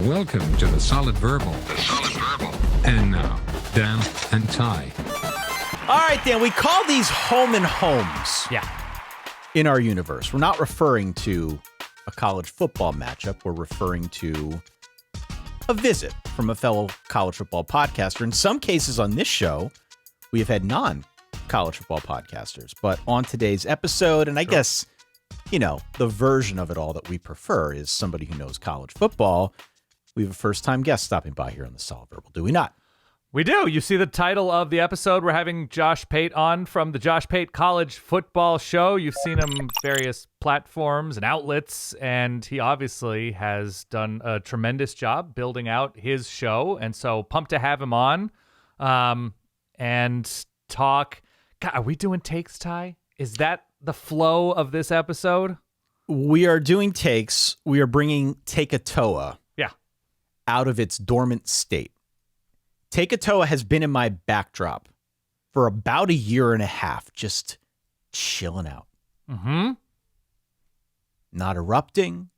Welcome to the Solid Verbal. And now, Dan and Ty. All right, Dan, we call these home and homes. Yeah. In our universe. We're not referring to a college football matchup. We're referring to a visit from a fellow college football podcaster. In some cases on this show, we have had non-college football podcasters. But on today's episode, and I guess, you know, the version of it all that we prefer is somebody who knows college football. We have a first-time guest stopping by here on the Solid Verbal, do we not? We do. You see the title of the episode. We're having Josh Pate on from the Josh Pate College Football Show. You've seen him various platforms and outlets, and he obviously has done a tremendous job building out his show. And so pumped to have him on and talk. God, are we doing takes, Ty? Is that the flow of this episode? We are doing takes. We are bringing Take-a-Toa out of its dormant state. Take-a-Toa has been in my backdrop for about a year and a half, just chilling out. Mm-hmm. Not erupting,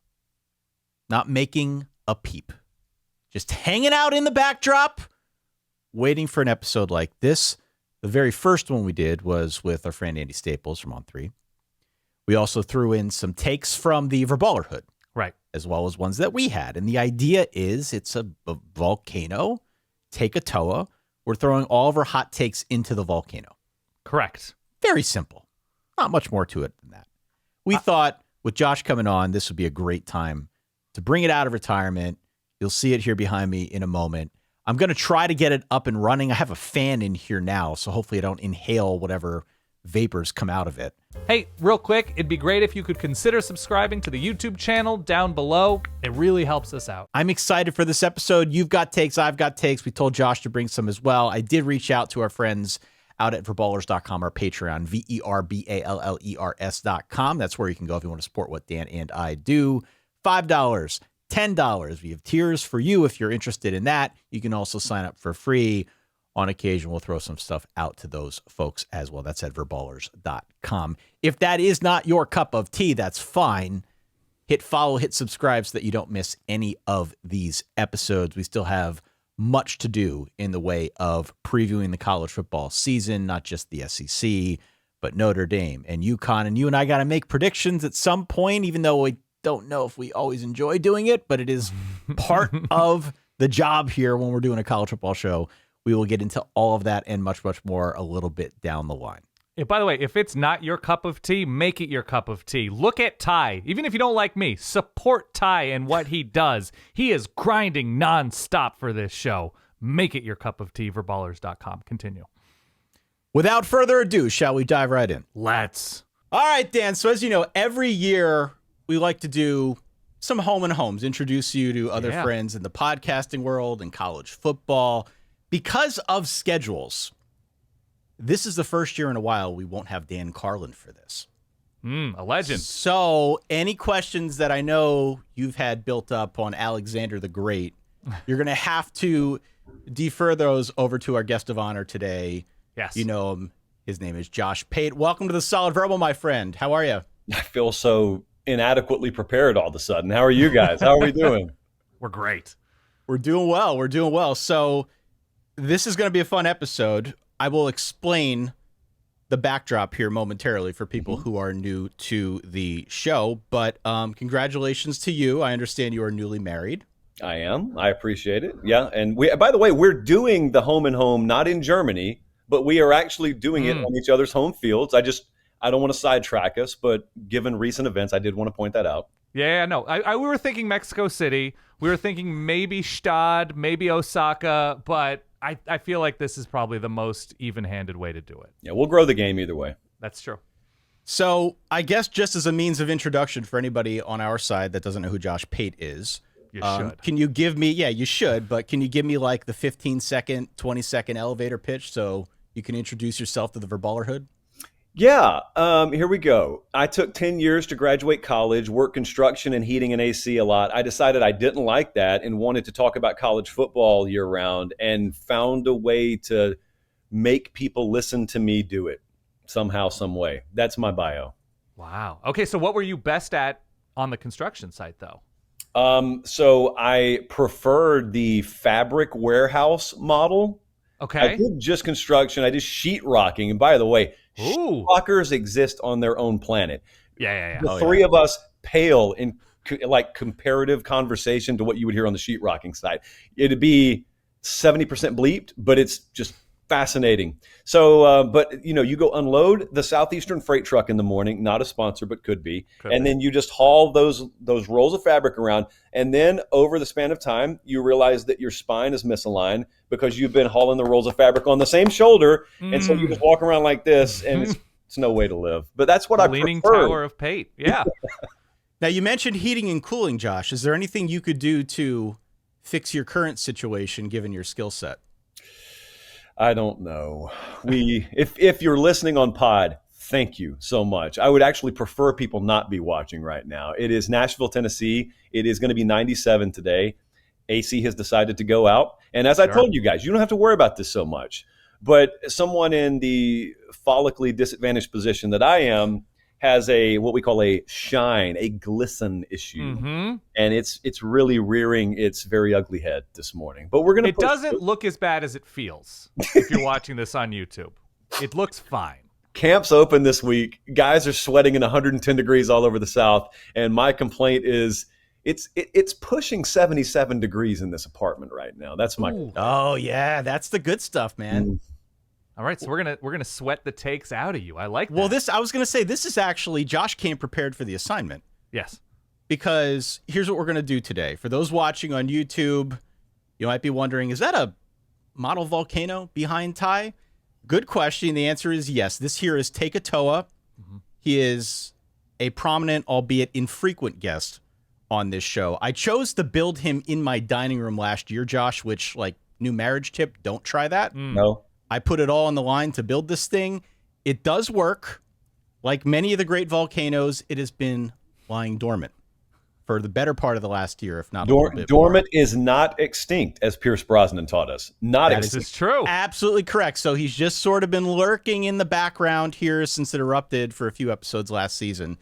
not making a peep. Just hanging out in the backdrop, waiting for an episode like this. The very first one we did was with our friend Andy Staples from On3. We also threw in some takes from the Verballerhood. Right. As well as ones that we had. And the idea is it's a volcano. Take-a-Toa. We're throwing all of our hot takes into the volcano. Correct. Very simple. Not much more to it than that. We thought with Josh coming on, this would be a great time to bring it out of retirement. You'll see it here behind me in a moment. I'm going to try to get it up and running. I have a fan in here now, so hopefully I don't inhale whatever vapors come out of it. Hey, real quick, it'd be great if you could consider subscribing to the YouTube channel down below. It really helps us out. I'm excited for this episode. You've got takes, I've got takes. We told Josh to bring some as well. I did reach out to our friends out at verballers.com, our Patreon, verballers.com. That's where you can go if you want to support what Dan and I do. $5, $10. We have tiers for you if you're interested in that. You can also sign up for free. On occasion, we'll throw some stuff out to those folks as well. That's at verballers.com. If that is not your cup of tea, that's fine. Hit follow, hit subscribe so that you don't miss any of these episodes. We still have much to do in the way of previewing the college football season, not just the SEC, but Notre Dame and UConn. And you and I got to make predictions at some point, even though we don't know if we always enjoy doing it, but it is part of the job here when we're doing a college football show. We will get into all of that and much, much more a little bit down the line. Yeah, by the way, if it's not your cup of tea, make it your cup of tea. Look at Ty. Even if you don't like me, support Ty and what he does. He is grinding nonstop for this show. Make it your cup of tea, verballers.com. Continue. Without further ado, shall we dive right in? Let's. All right, Dan. So as you know, every year we like to do some home and homes, introduce you to other friends in the podcasting world and college football. Because of schedules, this is the first year in a while we won't have Dan Carlin for this. A legend. So any questions that I know you've had built up on Alexander the Great, you're going to have to defer those over to our guest of honor today. Yes. You know him. His name is Josh Pate. Welcome to the Solid Verbal, my friend. How are you? I feel so inadequately prepared all of a sudden. How are you guys? How are we doing? We're great. We're doing well. We're doing well. So this is going to be a fun episode. I will explain the backdrop here momentarily for people who are new to the show. But congratulations to you. I understand you are newly married. I am. I appreciate it. Yeah. And by the way, we're doing the home and home, not in Germany, but we are actually doing it on each other's home fields. I don't want to sidetrack us, but given recent events, I did want to point that out. Yeah, no. We were thinking Mexico City. We were thinking maybe Stade, maybe Osaka, but I feel like this is probably the most even-handed way to do it. Yeah, we'll grow the game either way. That's true. So I guess just as a means of introduction for anybody on our side that doesn't know who Josh Pate is, you should. Can you give me, you should, but can you give me like the 15-second, 20-second elevator pitch so you can introduce yourself to the Verballerhood? Yeah, here we go. I took 10 years to graduate college, worked construction and heating and AC a lot. I decided I didn't like that and wanted to talk about college football year round and found a way to make people listen to me do it somehow, some way. That's my bio. Wow. Okay, so what were you best at on the construction site, though? So I preferred the fabric warehouse model. I Okay. did just construction. I did sheetrocking. And by the way, Ooh. sheetrockers exist on their own planet. Yeah. The three of us pale in like comparative conversation to what you would hear on the sheetrocking side. It'd be 70% bleeped, but it's just fascinating. So, but you go unload the Southeastern freight truck in the morning, not a sponsor, but could be. Then you just haul those rolls of fabric around. And then over the span of time, you realize that your spine is misaligned because you've been hauling the rolls of fabric on the same shoulder. And so you just walk around like this, and it's no way to live. But that's what I prefer. Leaning Tower of Pate. Yeah. Now, you mentioned heating and cooling, Josh. Is there anything you could do to fix your current situation given your skill set? I don't know. If you're listening on pod, thank you so much. I would actually prefer people not be watching right now. It is Nashville, Tennessee. It is going to be 97 today. AC has decided to go out. And as I told you guys, you don't have to worry about this so much. But someone in the follically disadvantaged position that I am has what we call a shine, a glisten issue. And it's really rearing its very ugly head this morning. But we're going to It doesn't look as bad as it feels if you're watching this on YouTube. It looks fine. Camp's open this week. Guys are sweating in 110 degrees all over the South. And my complaint is it's pushing 77 degrees in this apartment right now. That's my complaint. Oh, yeah. That's the good stuff, man. All right, so we're gonna sweat the takes out of you. I like that. Well, I was gonna say, this is actually, Josh came prepared for the assignment. Yes. Because here's what we're gonna do today. For those watching on YouTube, you might be wondering, is that a model volcano behind Ty? Good question. The answer is yes. This here is Take-a-Toa. He is a prominent, albeit infrequent guest on this show. I chose to build him in my dining room last year, Josh, which, like, new marriage tip, don't try that. No. I put it all on the line to build this thing. It does work. Like many of the great volcanoes, it has been lying dormant for the better part of the last year, if not a little bit dormant more. is not extinct, as Pierce Brosnan taught us. Not That extinct. This is true. Absolutely correct. So he's just sort of been lurking in the background here since it erupted for a few episodes last season.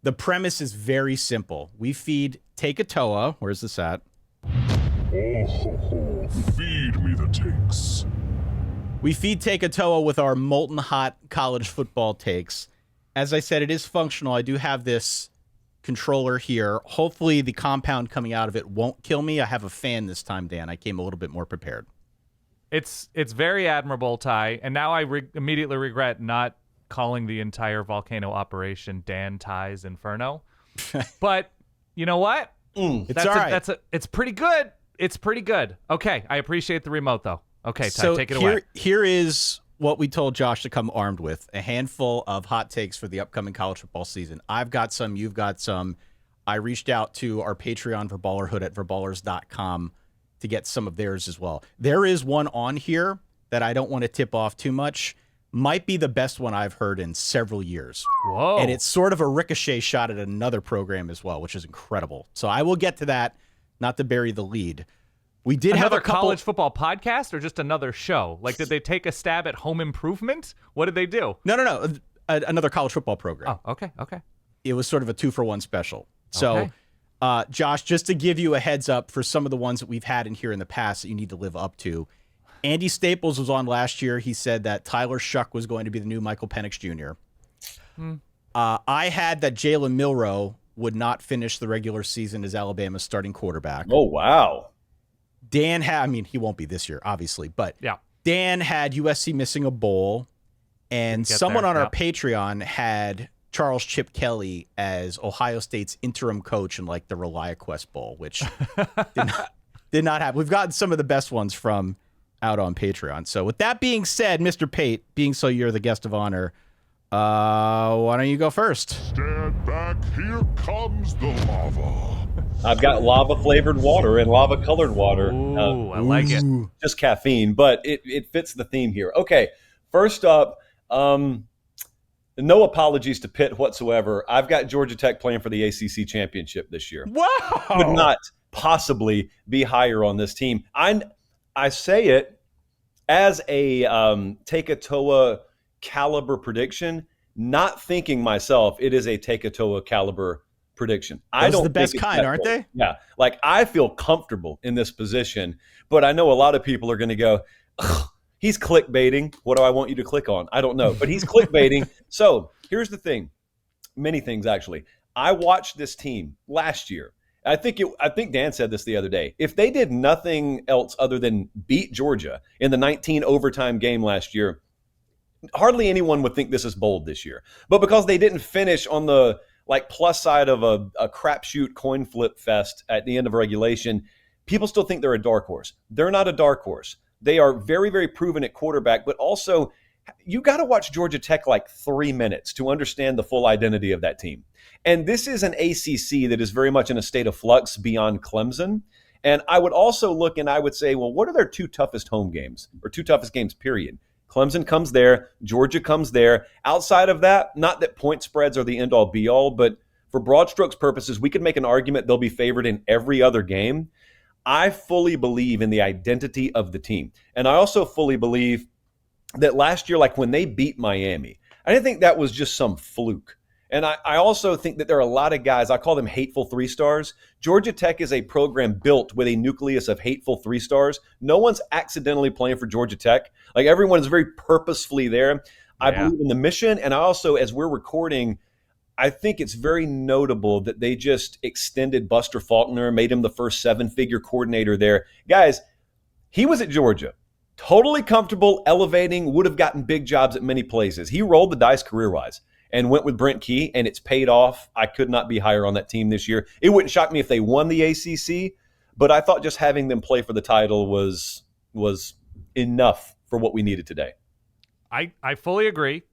The premise is very simple. We feed Take-a-Toa. Where's this at? Oh, feed me the takes. We feed Take-a-Toa with our molten hot college football takes. As I said, it is functional. I do have this controller here. Hopefully the compound coming out of it won't kill me. I have a fan this time, Dan. I came a little bit more prepared. It's very admirable, Ty. And now I immediately regret not calling the entire volcano operation Dan Ty's Inferno. But you know what? It's all right. It's pretty good. It's pretty good. Okay, I appreciate the remote though. Okay, Ty, So take it away. here is what we told Josh to come armed with: a handful of hot takes for the upcoming college football season. I've got some. You've got some. I reached out to our Patreon Verballerhood at verballers.com to get some of theirs as well. There is one on here that I don't want to tip off too much. Might be the best one I've heard in several years. Whoa. And it's sort of a ricochet shot at another program as well, which is incredible. So I will get to that, not to bury the lead. We did have another a couple college football podcast or just another show? Like, did they take a stab at Home Improvement? What did they do? No. Another college football program. Oh, okay. It was sort of a 2-for-1 special. So, Okay. Josh, just to give you a heads up for some of the ones that we've had in here in the past that you need to live up to, Andy Staples was on last year. He said that Tyler Shuck was going to be the new Michael Penix Jr. I had that Jalen Milroe would not finish the regular season as Alabama's starting quarterback. Oh, wow. Dan had, I mean, he won't be this year, obviously, but Yeah. Dan had USC missing a bowl, and Get someone there, on our yep. Patreon had Charles Chip Kelly as Ohio State's interim coach in like the ReliaQuest Bowl, which did not happen. We've gotten some of the best ones from out on Patreon. So with that being said, Mr. Pate, being so you're the guest of honor, why don't you go first? Stand back, here comes the lava. I've got lava-flavored water and lava-colored water. Ooh, I like it. Just caffeine, but it fits the theme here. Okay, first up, no apologies to Pitt whatsoever. I've got Georgia Tech playing for the ACC championship this year. Wow! Could not possibly be higher on this team. I say it as a Take-a-Toa caliber prediction, not thinking myself it is a Take-a-Toa caliber prediction. Those I are don't the best think it's kind, that aren't close. they? Yeah. Like, I feel comfortable in this position, but I know a lot of people are going to go, "Ugh, he's clickbaiting. What do I want you to click on?" I don't know, but he's clickbaiting. So here's the thing. Many things, actually. I watched this team last year. I think Dan said this the other day. If they did nothing else other than beat Georgia in the 19 overtime game last year, hardly anyone would think this is bold this year. But because they didn't finish on the plus side of a crapshoot coin flip fest at the end of regulation, people still think they're a dark horse. They're not a dark horse. They are very, very proven at quarterback, but also you got to watch Georgia Tech 3 minutes to understand the full identity of that team. And this is an ACC that is very much in a state of flux beyond Clemson. And I would also look and I would say, well, what are their two toughest home games or two toughest games, period? Clemson comes there. Georgia comes there. Outside of that, not that point spreads are the end-all be-all, but for broad strokes purposes, we could make an argument they'll be favored in every other game. I fully believe in the identity of the team. And I also fully believe that last year, when they beat Miami, I didn't think that was just some fluke. And I also think that there are a lot of guys, I call them hateful 3-stars. Georgia Tech is a program built with a nucleus of hateful 3-stars. No one's accidentally playing for Georgia Tech. Everyone is very purposefully there. Yeah. I believe in the mission. And I also, as we're recording, I think it's very notable that they just extended Buster Faulkner, made him the first 7-figure coordinator there. Guys, he was at Georgia. Totally comfortable, elevating, would have gotten big jobs at many places. He rolled the dice career-wise and went with Brent Key, and it's paid off. I could not be higher on that team this year. It wouldn't shock me if they won the ACC, but I thought just having them play for the title was enough for what we needed today. I fully agree.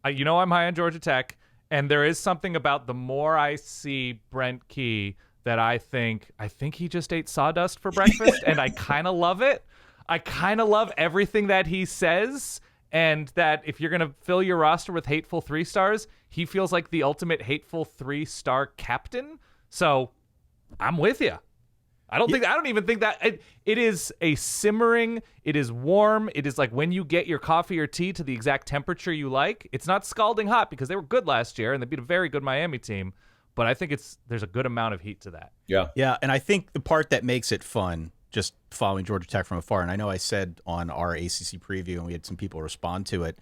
I'm high on Georgia Tech, and there is something about the more I see Brent Key that I think he just ate sawdust for breakfast, and I kind of love it. I kind of love everything that he says, and that if you're going to fill your roster with hateful 3-stars, he feels like the ultimate hateful 3-star captain. So I'm with you. I don't even think that it is a simmering. It is warm. It is like when you get your coffee or tea to the exact temperature you like. It's not scalding hot because they were good last year and they beat a very good Miami team. But I think there's a good amount of heat to that. Yeah. Yeah. And I think the part that makes it fun, just following Georgia Tech from afar, and I know I said on our ACC preview, and we had some people respond to it,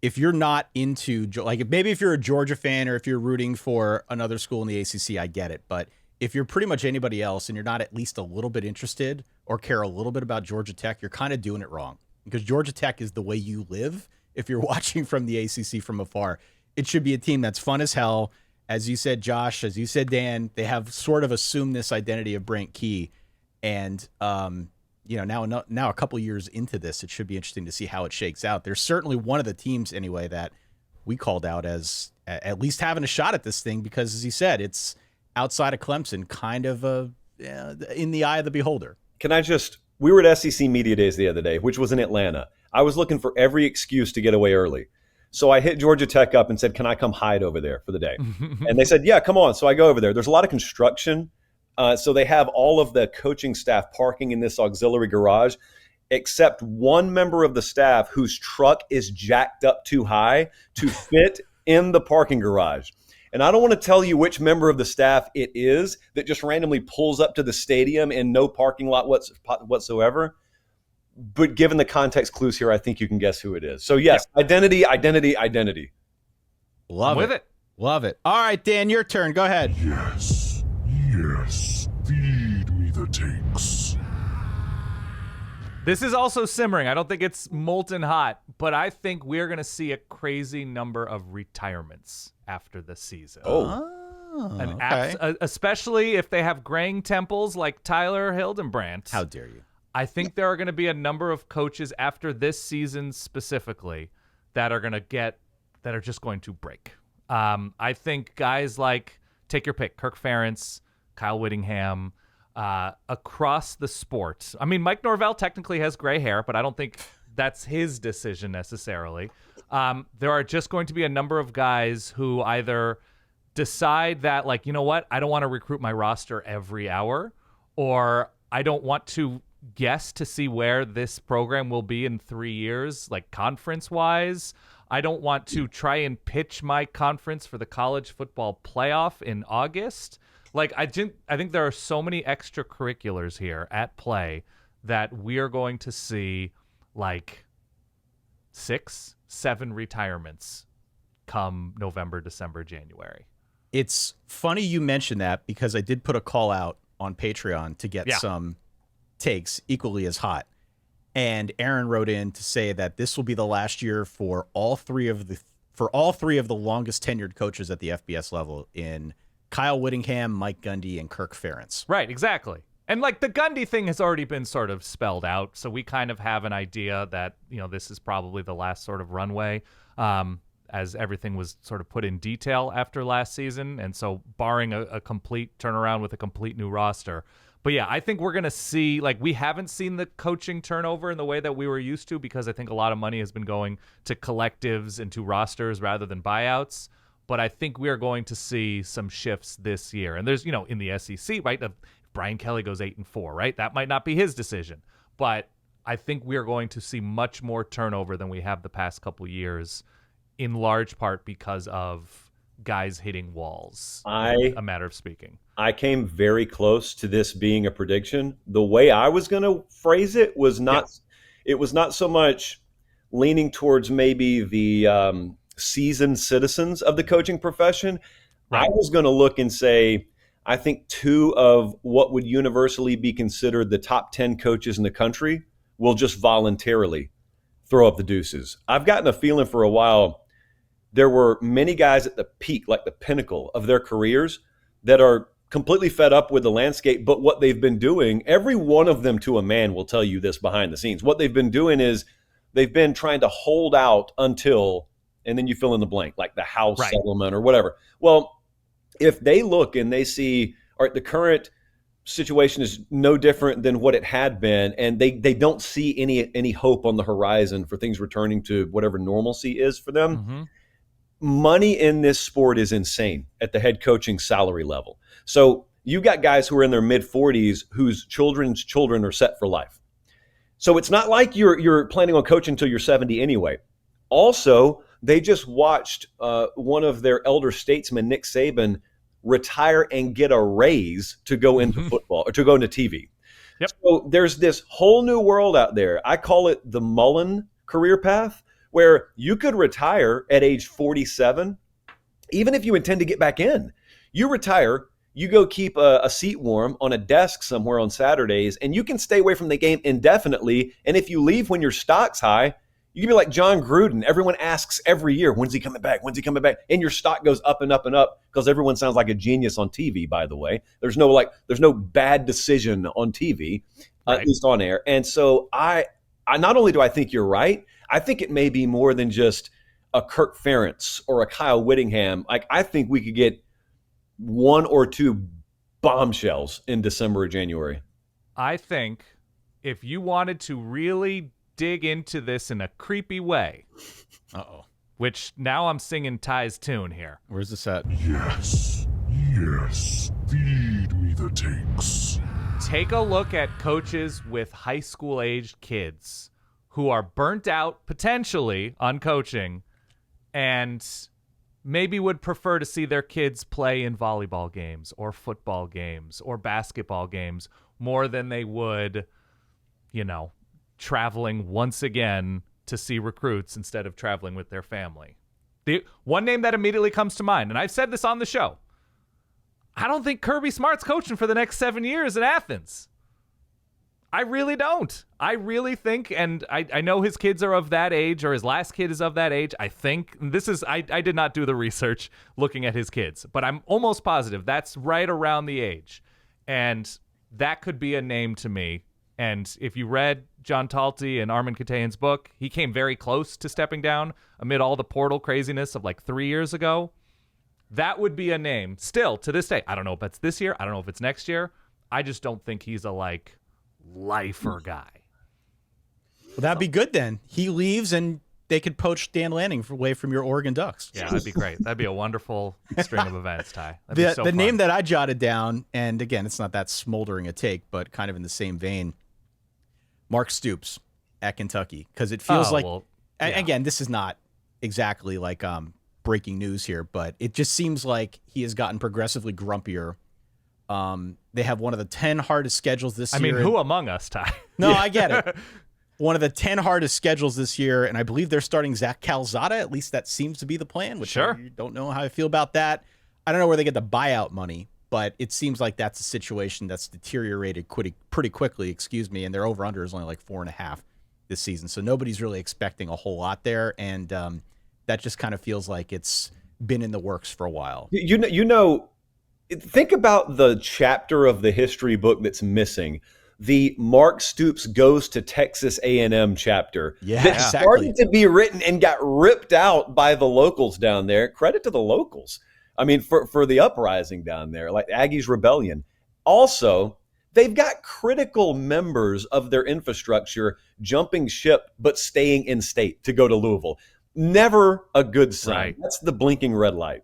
if you're not into, if you're a Georgia fan or if you're rooting for another school in the ACC, I get it. But if you're pretty much anybody else and you're not at least a little bit interested or care a little bit about Georgia Tech, you're kind of doing it wrong, because Georgia Tech is the way you live. If you're watching from the ACC from afar, it should be a team that's fun as hell. As you said, Josh, as you said, Dan, they have sort of assumed this identity of Brent Key. And, now a couple years into this, it should be interesting to see how it shakes out. There's certainly one of the teams anyway that we called out as at least having a shot at this thing, because as you said, it's outside of Clemson, kind of in the eye of the beholder. We were at SEC Media Days the other day, which was in Atlanta. I was looking for every excuse to get away early. So I hit Georgia Tech up and said, can I come hide over there for the day? And they said, yeah, come on. So I go over there. There's a lot of construction. So they have all of the coaching staff parking in this auxiliary garage, except one member of the staff whose truck is jacked up too high to fit in the parking garage. And I don't want to tell you which member of the staff it is that just randomly pulls up to the stadium in no parking lot whatsoever. But given the context clues here, I think you can guess who it is. So yes, yep. Identity. Love it. Love it. All right, Dan, your turn. Go ahead. Yes, feed me the takes. This is also simmering. I don't think it's molten hot, but I think we're going to see a crazy number of retirements after the season. Especially if they have graying temples like Tyler Hildenbrandt. How dare you? I think there are going to be a number of coaches after this season specifically that are just going to break. I think guys like, take your pick, Kirk Ferentz, Kyle Whittingham, across the sport. I mean, Mike Norvell technically has gray hair, but I don't think that's his decision necessarily. There are just going to be a number of guys who either decide that, like, you know what, I don't want to recruit my roster every hour, or I don't want to guess to see where this program will be in 3 years, like conference-wise. I don't want to try and pitch my conference for the college football playoff in August. Like, I think there are so many extracurriculars here at play that we are going to see like 6, 7 retirements come November, December, January. It's funny you mentioned that because I did put a call out on Patreon to get some takes equally as hot. And Aaron wrote in to say that this will be the last year for all three of the longest tenured coaches at the FBS level in Kyle Whittingham, Mike Gundy, and Kirk Ferentz. Right, exactly. And like the Gundy thing has already been sort of spelled out, so we kind of have an idea that, you know, this is probably the last sort of runway, as everything was sort of put in detail after last season. And so barring a complete turnaround with a complete new roster. But yeah, I think we're going to see, like, we haven't seen the coaching turnover in the way that we were used to, because I think a lot of money has been going to collectives and to rosters rather than buyouts. But I think we are going to see some shifts this year. And there's, you know, in the SEC, right? If Brian Kelly goes 8-4, right? That might not be his decision. But I think we are going to see much more turnover than we have the past couple years, in large part because of guys hitting walls, a matter of speaking. I came very close to this being a prediction. The way I was going to phrase it was not, it was not so much leaning towards maybe the seasoned citizens of the coaching profession. Right. I was going to look and say, I think 2 of what would universally be considered the top 10 coaches in the country will just voluntarily throw up the deuces. I've gotten a feeling for a while there were many guys at the peak, like the pinnacle of their careers, that are completely fed up with the landscape. But what they've been doing, every one of them to a man will tell you this behind the scenes. What they've been doing is they've been trying to hold out until, and then you fill in the blank, like the house settlement or whatever. Well, if they look and they see, all right, the current situation is no different than what it had been, and they don't see any hope on the horizon for things returning to whatever normalcy is for them. Mm-hmm. Money in this sport is insane at the head coaching salary level. So you got guys who are in their mid-40s whose children's children are set for life. So it's not like you're planning on coaching until you're 70 anyway. Also, they just watched one of their elder statesmen, Nick Saban, retire and get a raise to go into football or to go into TV. Yep. So there's this whole new world out there. I call it the Mullen career path, where you could retire at age 47, even if you intend to get back in. You retire, you go keep a seat warm on a desk somewhere on Saturdays, and you can stay away from the game indefinitely. And if you leave when your stock's high, you can be like John Gruden. Everyone asks every year, when's he coming back? When's he coming back? And your stock goes up and up and up because everyone sounds like a genius on TV, by the way. There's no bad decision on TV, at least on air. And so I not only do I think you're right, I think it may be more than just a Kirk Ferentz or a Kyle Whittingham. Like, I think we could get 1 or 2 bombshells in December or January. I think if you wanted to really dig into this in a creepy way, which now I'm singing Ty's tune here. Where's this at? Yes, feed me the takes. Take a look at coaches with high school-aged kids who are burnt out, potentially, on coaching, and maybe would prefer to see their kids play in volleyball games or football games or basketball games more than they would, you know, traveling once again to see recruits instead of traveling with their family. The one name that immediately comes to mind, and I've said this on the show, I don't think Kirby Smart's coaching for the next 7 years in Athens. I really don't. I really think, and I know his kids are of that age, or his last kid is of that age. I think this is, I did not do the research looking at his kids, but I'm almost positive that's right around the age. And that could be a name to me. And if you read John Talty and Armin Katayan's book, he came very close to stepping down amid all the portal craziness of like 3 years ago. That would be a name still to this day. I don't know if it's this year. I don't know if it's next year. I just don't think he's a like lifer guy. Well, that'd be good then. He leaves and they could poach Dan Lanning away from your Oregon Ducks. Yeah, that'd be great. That'd be a wonderful string of events, Ty. That'd be so the fun. name that I jotted down, and again, it's not that smoldering a take, but kind of in the same vein, Mark Stoops at Kentucky, because it feels again, this is not exactly like breaking news here, but it just seems like he has gotten progressively grumpier. They have one of the 10 hardest schedules this year. I mean, who among us, Ty? No, I get it. One of the 10 hardest schedules this year, and I believe they're starting Zach Calzada. At least that seems to be the plan, which Sure. I don't know how I feel about that. I don't know where they get the buyout money, but it seems like that's a situation that's deteriorated pretty quickly, and their over-under is only like 4.5 this season. So nobody's really expecting a whole lot there, and that just kind of feels like it's been in the works for a while. Think about the chapter of the history book that's missing. The Mark Stoops goes to Texas A&M chapter. Yeah, that exactly. started to be written and got ripped out by the locals down there. Credit to the locals. I mean, for the uprising down there, like Aggie's Rebellion. Also, they've got critical members of their infrastructure jumping ship but staying in state to go to Louisville. Never a good sign. Right. That's the blinking red light.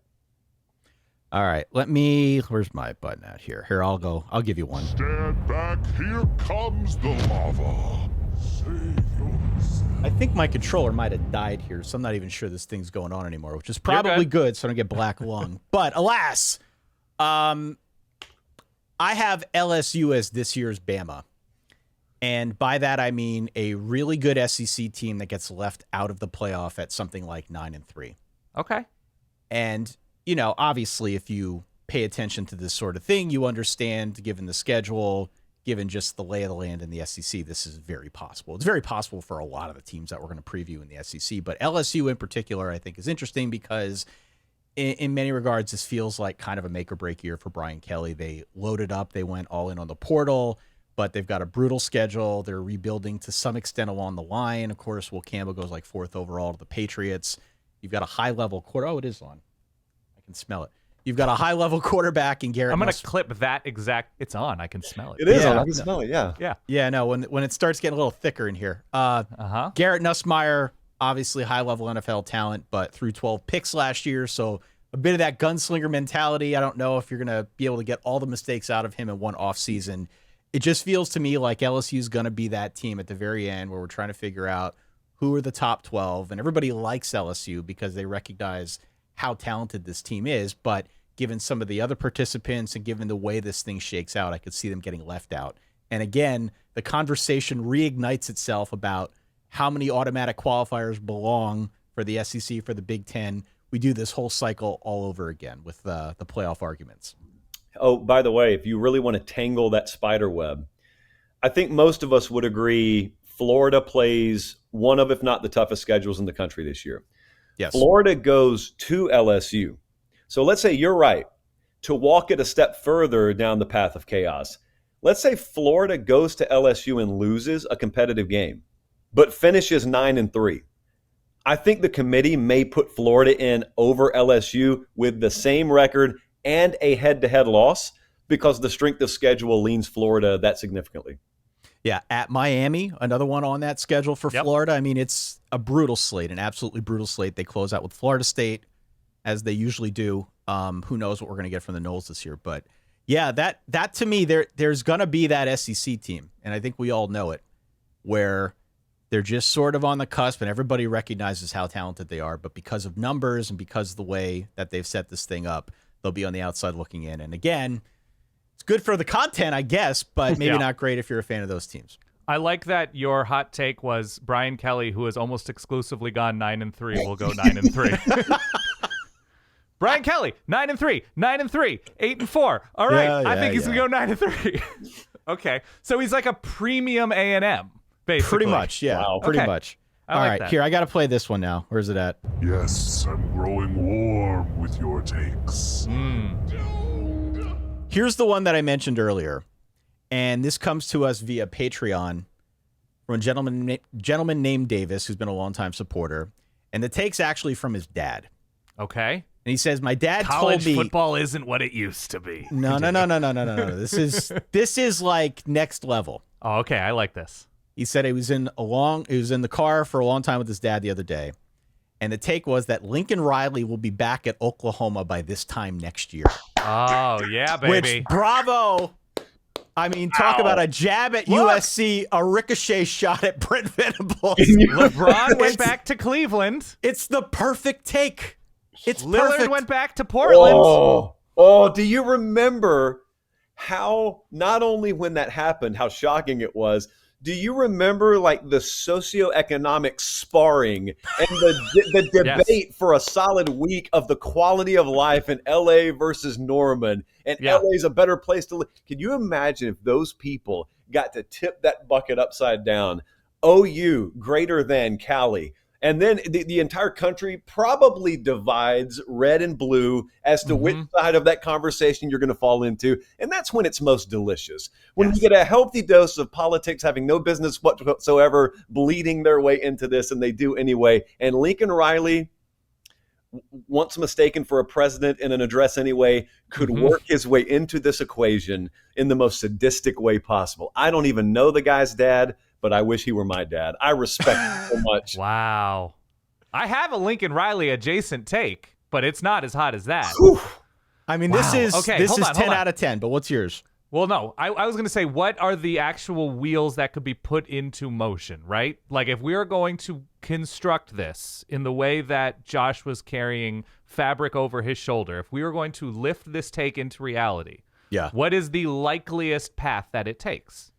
All right, where's my button at here? Here, I'll give you one. Stand back, here comes the lava. Save yourself. I think my controller might have died here, so I'm not even sure this thing's going on anymore, which is probably good so I don't get black lung. But alas, I have LSU as this year's Bama. And by that, I mean a really good SEC team that gets left out of the playoff at something like 9-3. Okay. And, obviously, if you pay attention to this sort of thing, you understand, given the schedule, given just the lay of the land in the SEC, this is very possible. It's very possible for a lot of the teams that we're going to preview in the SEC. But LSU in particular, I think, is interesting because in many regards, this feels like kind of a make or break year for Brian Kelly. They loaded up. They went all in on the portal, but they've got a brutal schedule. They're rebuilding to some extent along the line. Of course, Will Campbell goes like 4th overall to the Patriots. You've got a high-level quarter. Oh, it is on. I can smell it. You've got a high-level quarterback in Garrett. I'm going to clip that exact. It's on. I can smell it. It is Yeah. on. I can smell it, yeah. Yeah. Yeah, no, when it starts getting a little thicker in here. Garrett Nussmeier, obviously high-level NFL talent, but threw 12 picks last year, so a bit of that gunslinger mentality. I don't know if you're going to be able to get all the mistakes out of him in one offseason. It just feels to me like LSU is going to be that team at the very end where we're trying to figure out who are the top 12, and everybody likes LSU because they recognize how talented this team is, but given some of the other participants and given the way this thing shakes out, I could see them getting left out. And again, the conversation reignites itself about how many automatic qualifiers belong for the SEC, for the Big Ten. We do this whole cycle all over again with the playoff arguments. Oh, by the way, if you really want to tangle that spider web, I think most of us would agree Florida plays one of, if not the toughest schedules in the country this year. Yes. Florida goes to LSU. So let's say you're right. To walk it a step further down the path of chaos, let's say Florida goes to LSU and loses a competitive game, but finishes 9-3. I think the committee may put Florida in over LSU with the same record and a head-to-head loss because the strength of schedule leans Florida that significantly. Yeah, at Miami, another one on that schedule for Florida. I mean, it's a brutal slate, an absolutely brutal slate. They close out with Florida State, as they usually do. Who knows what we're going to get from the Noles this year. But, yeah, that to me, there's going to be that SEC team, and I think we all know it, where they're just sort of on the cusp, and everybody recognizes how talented they are. But because of numbers and because of the way that they've set this thing up, they'll be on the outside looking in. And, again, it's good for the content, I guess, but maybe not great if you're a fan of those teams. I like that your hot take was Brian Kelly, who has almost exclusively gone 9-3, will go 9-3. Brian Kelly, 9-3, 9-3, 8-4. All right, I think he's gonna go 9-3. Okay, so he's like a premium A&M, basically. Pretty much, yeah. Wow. Pretty much. All right, here, I got to play this one now. Where's it at? Yes, I'm growing warm with your takes. Here's the one that I mentioned earlier, and this comes to us via Patreon from a gentleman named Davis, who's been a longtime supporter, and the take's actually from his dad. Okay. And he says, my dad College told me football isn't what it used to be. No. This is like next level. Oh, okay. I like this. He said he was in the car for a long time with his dad the other day. And the take was that Lincoln Riley will be back at Oklahoma by this time next year. Oh, yeah, baby. Which, bravo. I mean, talk about a jab at USC, a ricochet shot at Brent Venables. LeBron went back to Cleveland. It's the perfect take. It's Lillard perfect. went back to Portland. Oh, do you remember how, not only when that happened, how shocking it was, do you remember like the socioeconomic sparring and the debate for a solid week of the quality of life in LA versus Norman, and LA is a better place to live? Can you imagine if those people got to tip that bucket upside down? OU greater than Cali. And then the entire country probably divides red and blue as to which side of that conversation you're going to fall into. And that's when it's most delicious. When we get a healthy dose of politics having no business whatsoever bleeding their way into this, and they do anyway. And Lincoln Riley, once mistaken for a president in an address anyway, could work his way into this equation in the most sadistic way possible. I don't even know the guy's dad, but I wish he were my dad. I respect him so much. Wow. I have a Lincoln Riley adjacent take, but it's not as hot as that. I mean, this is 10 out of 10, but what's yours? Well, no, I was going to say, what are the actual wheels that could be put into motion, right? Like, if we are going to construct this in the way that Josh was carrying fabric over his shoulder, if we were going to lift this take into reality, what is the likeliest path that it takes?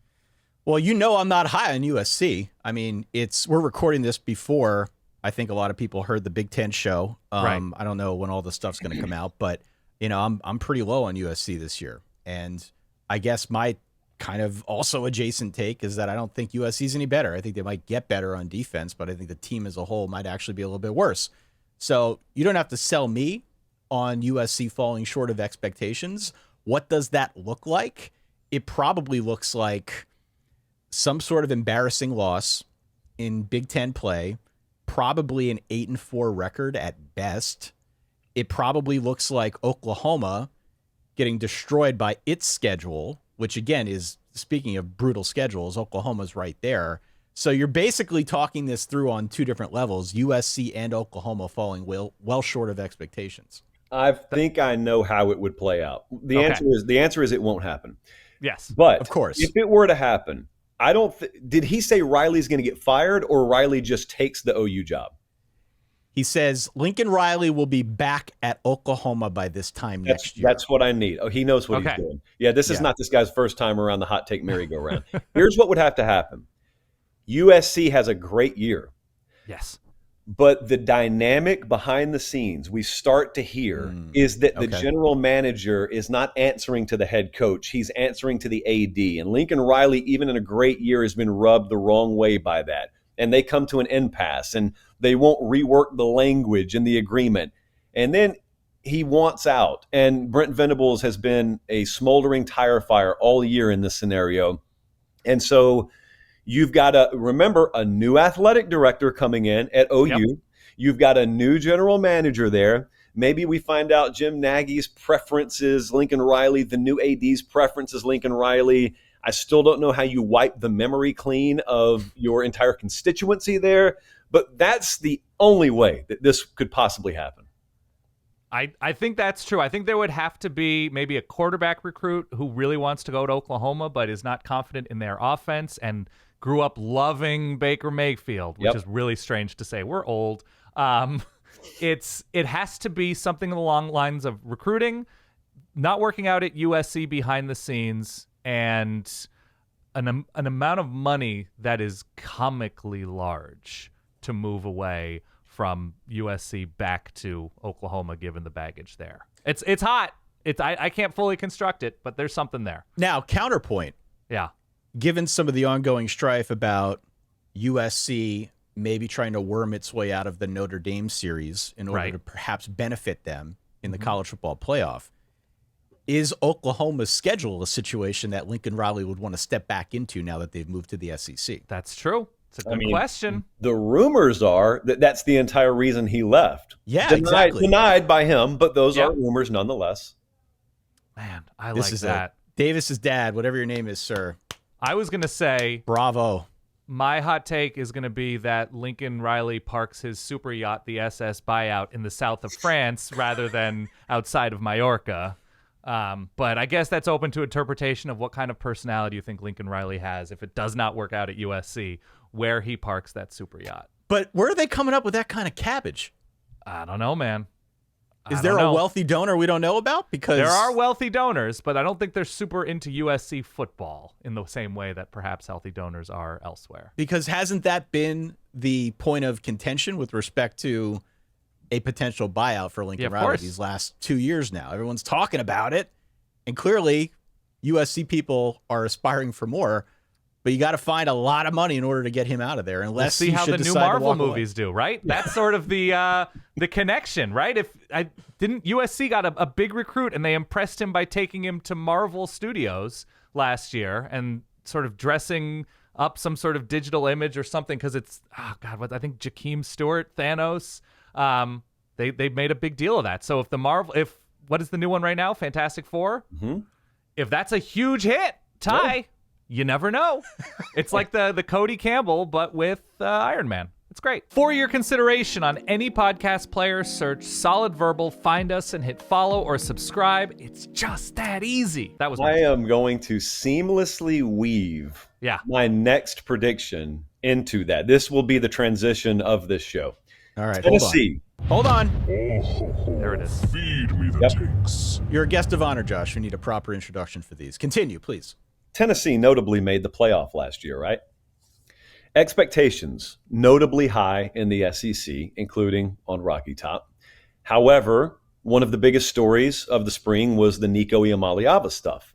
Well, you know I'm not high on USC. I mean, we're recording this before I think a lot of people heard the Big Ten show. Right. I don't know when all the stuff's going to come out, but I'm pretty low on USC this year. And I guess my kind of also adjacent take is that I don't think USC is any better. I think they might get better on defense, but I think the team as a whole might actually be a little bit worse. So you don't have to sell me on USC falling short of expectations. What does that look like? It probably looks like some sort of embarrassing loss in Big Ten play, probably an 8-4 record at best. It probably looks like Oklahoma getting destroyed by its schedule, which again is, speaking of brutal schedules, Oklahoma's right there. So you're basically talking this through on two different levels, USC and Oklahoma falling well short of expectations. I think I know how it would play out. The answer is it won't happen. Yes. But of course, if it were to happen, I don't. Did he say Riley's going to get fired, or Riley just takes the OU job? He says Lincoln Riley will be back at Oklahoma by this time next year. That's what I need. Oh, he knows what he's doing. Yeah, this is not this guy's first time around the hot take merry-go-round. Here's what would have to happen. USC has a great year. Yes. But the dynamic behind the scenes we start to hear is that the general manager is not answering to the head coach. He's answering to the AD. And Lincoln Riley, even in a great year, has been rubbed the wrong way by that. And they come to an impasse, and they won't rework the language and the agreement. And then he wants out. And Brent Venables has been a smoldering tire fire all year in this scenario. And so you've got a new athletic director coming in at OU. Yep. You've got a new general manager there. Maybe we find out Jim Nagy's preference is Lincoln Riley. The new AD's preference is Lincoln Riley. I still don't know how you wipe the memory clean of your entire constituency there, but that's the only way that this could possibly happen. I think that's true. I think there would have to be maybe a quarterback recruit who really wants to go to Oklahoma but is not confident in their offense and grew up loving Baker Mayfield, which is really strange to say. We're old. It has to be something along the lines of recruiting, not working out at USC behind the scenes, and an amount of money that is comically large to move away from USC back to Oklahoma, given the baggage there. It's hot. I can't fully construct it, but there's something there. Now, counterpoint. Yeah. Given some of the ongoing strife about USC maybe trying to worm its way out of the Notre Dame series in order to perhaps benefit them in the college football playoff, is Oklahoma's schedule a situation that Lincoln Riley would want to step back into now that they've moved to the SEC? That's true. It's a good question. The rumors are that that's the entire reason he left. Yeah, exactly. Denied by him, but those are rumors nonetheless. Man, I like that. Davis's dad, whatever your name is, sir. I was going to say, bravo. My hot take is going to be that Lincoln Riley parks his super yacht, the SS Buyout, in the south of France rather than outside of Mallorca. But I guess that's open to interpretation of what kind of personality you think Lincoln Riley has if it does not work out at USC, where he parks that super yacht. But where are they coming up with that kind of cabbage? I don't know, man. Is there a wealthy donor we don't know about? Because there are wealthy donors, but I don't think they're super into USC football in the same way that perhaps healthy donors are elsewhere. Because hasn't that been the point of contention with respect to a potential buyout for Lincoln Riley these last 2 years now? Everyone's talking about it, and clearly USC people are aspiring for more. But you got to find a lot of money in order to get him out of there. Unless we'll see how the new Marvel movies away. do, right? That's sort of the connection, right? If I didn't, USC got a big recruit, and they impressed him by taking him to Marvel Studios last year and sort of dressing up some sort of digital image or something because it's I think Jakeem Stewart, Thanos. They made a big deal of that. So if what is the new one right now? Fantastic Four. Mm-hmm. If that's a huge hit, you never know. It's like the Cody Campbell, but with Iron Man. It's great. For your consideration on any podcast player, search Solid Verbal, find us, and hit follow or subscribe. It's just that easy. That was. I am going to seamlessly weave my next prediction into that. This will be the transition of this show. All right, Tennessee. Hold on. There it is. Feed me the takes. You're a guest of honor, Josh. We need a proper introduction for these. Continue, please. Tennessee notably made the playoff last year, right? Expectations notably high in the SEC, including on Rocky Top. However, one of the biggest stories of the spring was the Nico Iamaleava stuff.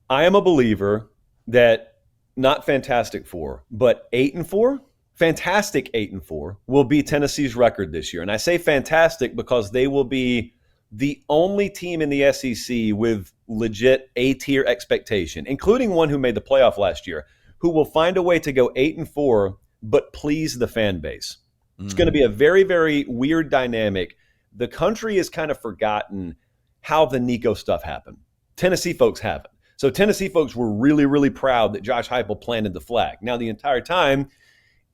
I am a believer that not Fantastic Four, but 8-4, fantastic 8-4 will be Tennessee's record this year. And I say fantastic because they will be the only team in the SEC with legit A-tier expectation, including one who made the playoff last year, who will find a way to go 8-4, but please the fan base. It's going to be a very, very weird dynamic. The country has kind of forgotten how the Nico stuff happened. Tennessee folks haven't. So Tennessee folks were really, really proud that Josh Heupel planted the flag. Now, the entire time,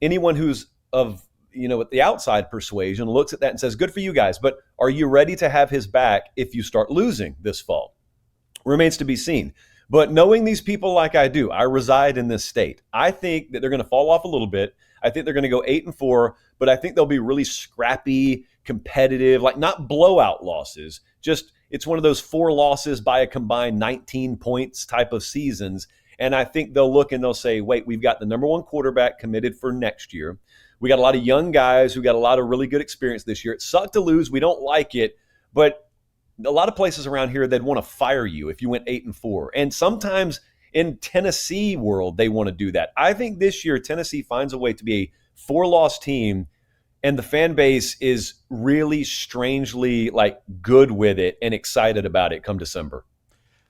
anyone who's of at the outside persuasion looks at that and says, good for you guys, but are you ready to have his back if you start losing this fall? Remains to be seen. But knowing these people like I do, I reside in this state. I think that they're going to fall off a little bit. I think they're going to go 8-4, but I think they'll be really scrappy, competitive, like not blowout losses. Just it's one of those 4 losses by a combined 19 points type of seasons. And I think they'll look and they'll say, wait, we've got the number 1 quarterback committed for next year. We got a lot of young guys who got a lot of really good experience this year. It sucked to lose. We don't like it. But a lot of places around here, they'd want to fire you if you went 8-4. And sometimes in Tennessee world, they want to do that. I think this year, Tennessee finds a way to be a 4-loss team, and the fan base is really strangely good with it and excited about it come December.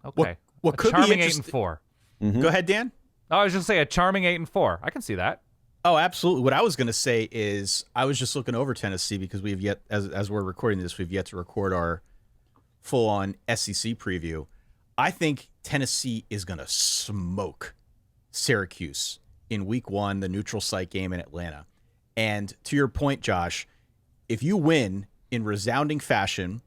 Okay. What could be charming interesting? 8-4. Mm-hmm. Go ahead, Dan. I was just say a charming 8-4. I can see that. Oh, absolutely. What I was going to say is I was just looking over Tennessee because we have yet, as we're recording this, we've yet to record our full-on SEC preview. I think Tennessee is going to smoke Syracuse in week 1, the neutral site game in Atlanta. And to your point, Josh, if you win in resounding fashion,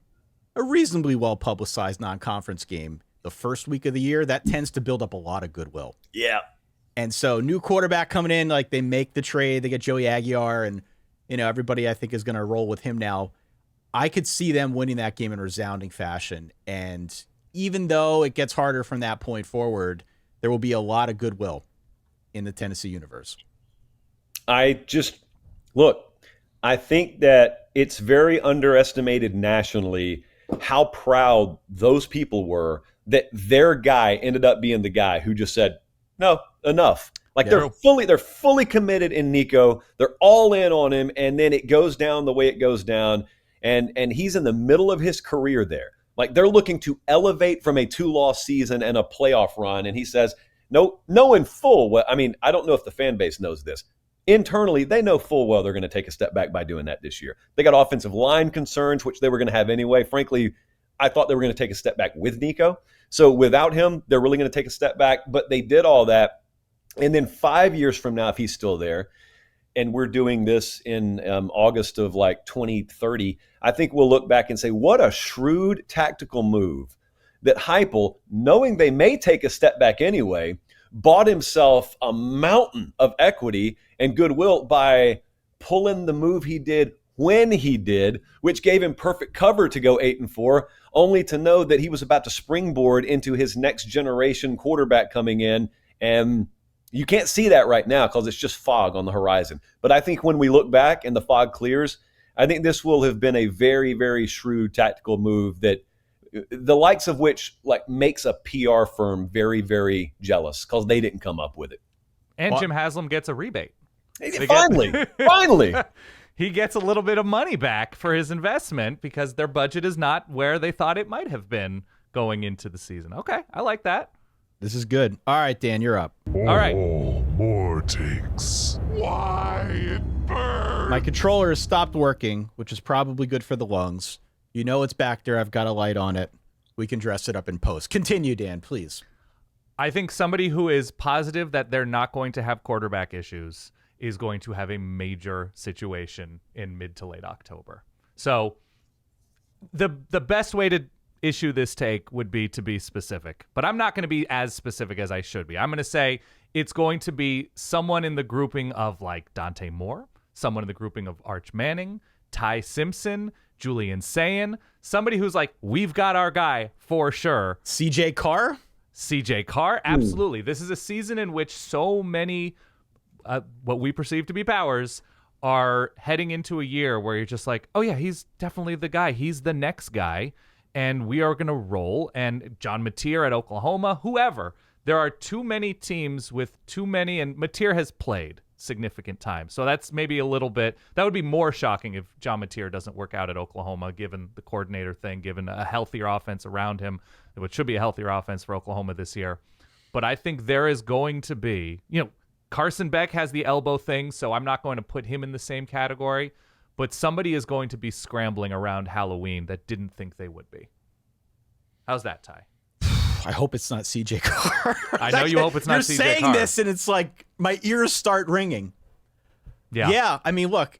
a reasonably well-publicized non-conference game the first week of the year, that tends to build up a lot of goodwill. Yeah. And so new quarterback coming in, they make the trade, they get Joey Aguiar, and everybody I think is going to roll with him now. I could see them winning that game in resounding fashion. And even though it gets harder from that point forward, there will be a lot of goodwill in the Tennessee universe. I think that it's very underestimated nationally how proud those people were that their guy ended up being the guy who just said, no, enough. They're fully committed in Nico. They're all in on him, and then it goes down the way it goes down. And he's in the middle of his career there. They're looking to elevate from a 2-loss season and a playoff run. And he says, no, knowing full well, I don't know if the fan base knows this. Internally, they know full well they're going to take a step back by doing that this year. They got offensive line concerns, which they were going to have anyway. Frankly, I thought they were going to take a step back with Nico. So without him, they're really going to take a step back. But they did all that. And then 5 years from now, if he's still there, and we're doing this in August of 2030, I think we'll look back and say, what a shrewd tactical move that Heupel, knowing they may take a step back anyway, bought himself a mountain of equity and goodwill by pulling the move he did when he did, which gave him perfect cover to go 8-4, only to know that he was about to springboard into his next generation quarterback coming in. And you can't see that right now because it's just fog on the horizon. But I think when we look back and the fog clears, I think this will have been a very, very shrewd tactical move that the likes of which like makes a PR firm very, very jealous because they didn't come up with it. And Jim Haslam gets a rebate. Finally. He gets a little bit of money back for his investment because their budget is not where they thought it might have been going into the season. Okay, I like that. This is good. All right, Dan, you're up. All right. More takes. Why it burns. My controller has stopped working, which is probably good for the lungs. You know it's back there. I've got a light on it. We can dress it up in post. Continue, Dan, please. I think somebody who is positive that they're not going to have quarterback issues is going to have a major situation in mid to late October. So the best way to issue this take would be to be specific, but I'm not going to be as specific as I should be. I'm going to say it's going to be someone in the grouping of like Dante Moore, someone in the grouping of Arch Manning, Ty Simpson, Julian Sayin, somebody who's like, we've got our guy for sure. CJ Carr? CJ Carr, absolutely. Ooh. This is a season in which so many what we perceive to be powers are heading into a year where you're just like, oh yeah, he's definitely the guy. He's the next guy, and we are going to roll. And John Mateer at Oklahoma, whoever. There are too many teams with too many, and Mateer has played significant time. So that's maybe a little bit, that would be more shocking if John Mateer doesn't work out at Oklahoma, given the coordinator thing, given a healthier offense around him, which should be a healthier offense for Oklahoma this year. But I think there is going to be, Carson Beck has the elbow thing, so I'm not going to put him in the same category, but somebody is going to be scrambling around Halloween that didn't think they would be. How's that, Ty? I hope it's not CJ Carr. I know you hope it's not CJ Carr. You're saying this, and it's like my ears start ringing. Yeah. I mean, look,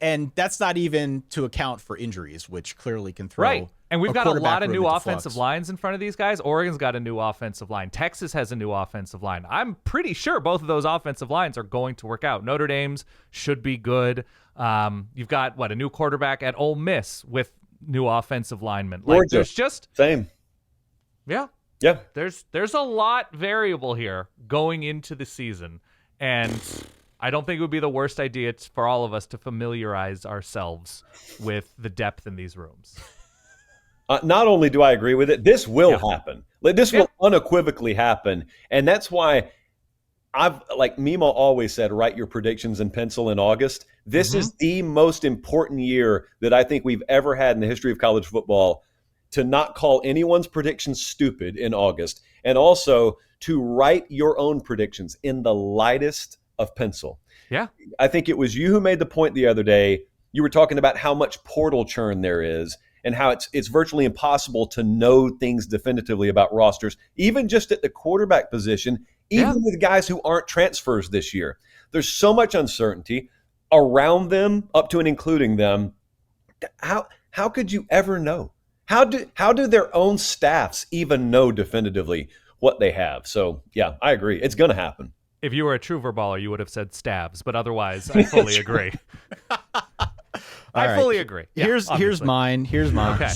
and that's not even to account for injuries, which clearly can throw. Right. And we've got a lot of new offensive lines in front of these guys. Oregon's got a new offensive line. Texas has a new offensive line. I'm pretty sure both of those offensive lines are going to work out. Notre Dame's should be good. You've got, a new quarterback at Ole Miss with new offensive linemen. Like, there's just... Same. Yeah. Yeah. There's a lot variable here going into the season. And I don't think it would be the worst idea for all of us to familiarize ourselves with the depth in these rooms. Not only do I agree with it, this will happen. This will unequivocally happen. And that's why Mima always said, write your predictions in pencil in August. This is the most important year that I think we've ever had in the history of college football to not call anyone's predictions stupid in August, and also to write your own predictions in the lightest of pencil. Yeah. I think it was you who made the point the other day. You were talking about how much portal churn there is and how it's virtually impossible to know things definitively about rosters, even just at the quarterback position, even with guys who aren't transfers this year. There's so much uncertainty around them, up to and including them. How could you ever know? How do their own staffs even know definitively what they have? So, yeah, I agree. It's going to happen. If you were a true verballer, you would have said stabs, but otherwise, I fully agree. I fully agree. Yeah, here's mine. Okay.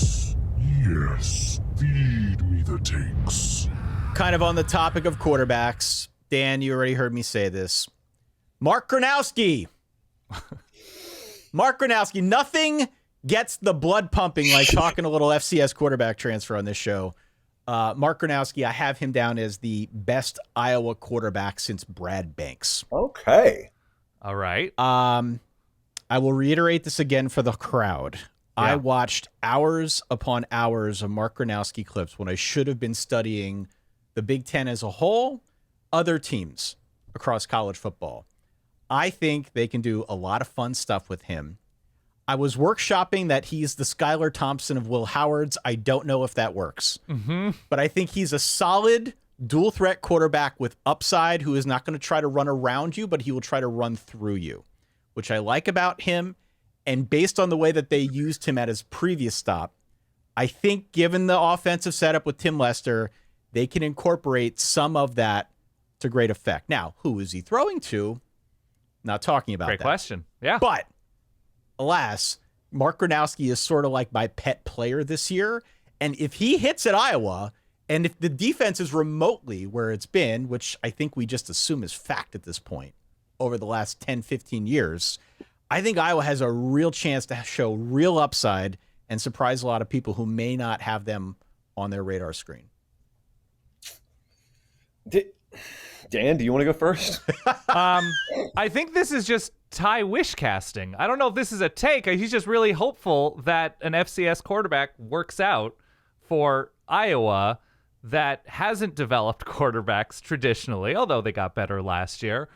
Yes, feed me the takes. Kind of on the topic of quarterbacks, Dan, you already heard me say this. Mark Gronowski. Nothing gets the blood pumping like talking a little FCS quarterback transfer on this show. Mark Gronowski, I have him down as the best Iowa quarterback since Brad Banks. Okay. All right. I will reiterate this again for the crowd. Yeah. I watched hours upon hours of Mark Gronowski clips when I should have been studying the Big Ten as a whole, other teams across college football. I think they can do a lot of fun stuff with him. I was workshopping that he's the Skylar Thompson of Will Howard's. I don't know if that works. But I think he's a solid dual threat quarterback with upside who is not going to try to run around you, but he will try to run through you, which I like about him. And based on the way that they used him at his previous stop, I think given the offensive setup with Tim Lester, they can incorporate some of that to great effect. Now, who is he throwing to? Not talking about Great that. question. Yeah. But, alas, Mark Gronowski is sort of like my pet player this year. And if he hits at Iowa, and if the defense is remotely where it's been, which I think we just assume is fact at this point, over the last 10, 15 years, I think Iowa has a real chance to show real upside and surprise a lot of people who may not have them on their radar screen. Dan, do you want to go first? I think this is just Ty wish casting. I don't know if this is a take. He's just really hopeful that an FCS quarterback works out for Iowa that hasn't developed quarterbacks traditionally, although they got better last year.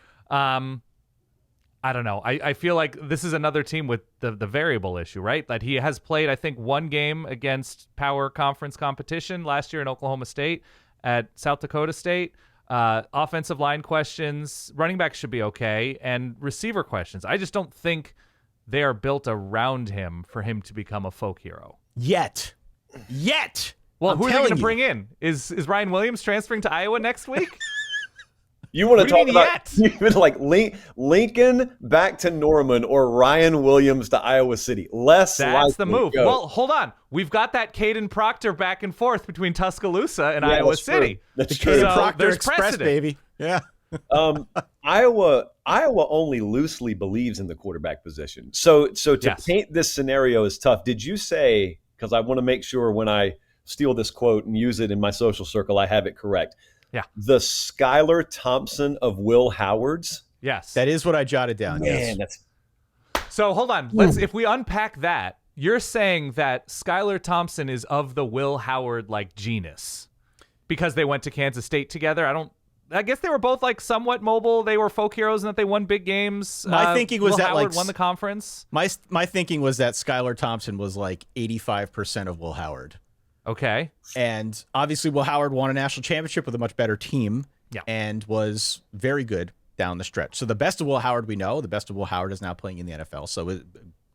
I don't know. I feel like this is another team with the variable issue, right? That he has played, I think, one game against power conference competition last year in Oklahoma State at South Dakota State. Offensive line questions, running back should be okay, and receiver questions. I just don't think they are built around him for him to become a folk hero. Yet. Well, I'm who are they telling going to you. bring in? Is Ryan Williams transferring to Iowa next week? You want to What do you talk mean about even like Lincoln back to Norman or Ryan Williams to Iowa City? That's the likely move. go. Well, hold on. We've got that Caden Proctor back and forth between Tuscaloosa and Yeah, Iowa that's true. City. That's The true. Caden So Proctor there's Express, precedent. baby. Yeah. Iowa only loosely believes in the quarterback position. So to Yes. paint this scenario is tough. Did you say, because I want to make sure when I steal this quote and use it in my social circle, I have it correct. Yeah. The Skylar Thompson of Will Howard's. Yes. That is what I jotted down. Man, Yes. that's So hold on. If we unpack that, you're saying that Skylar Thompson is of the Will Howard like genus because they went to Kansas State together. I guess they were both like somewhat mobile. They were folk heroes and that they won big games. My thinking was Will that, Howard like, won the conference. My thinking was that Skylar Thompson was like 85% of Will Howard. Okay. And obviously Will Howard won a national championship with a much better team Yeah. and was very good down the stretch. So the best of Will Howard we know. The best of Will Howard is now playing in the NFL. So a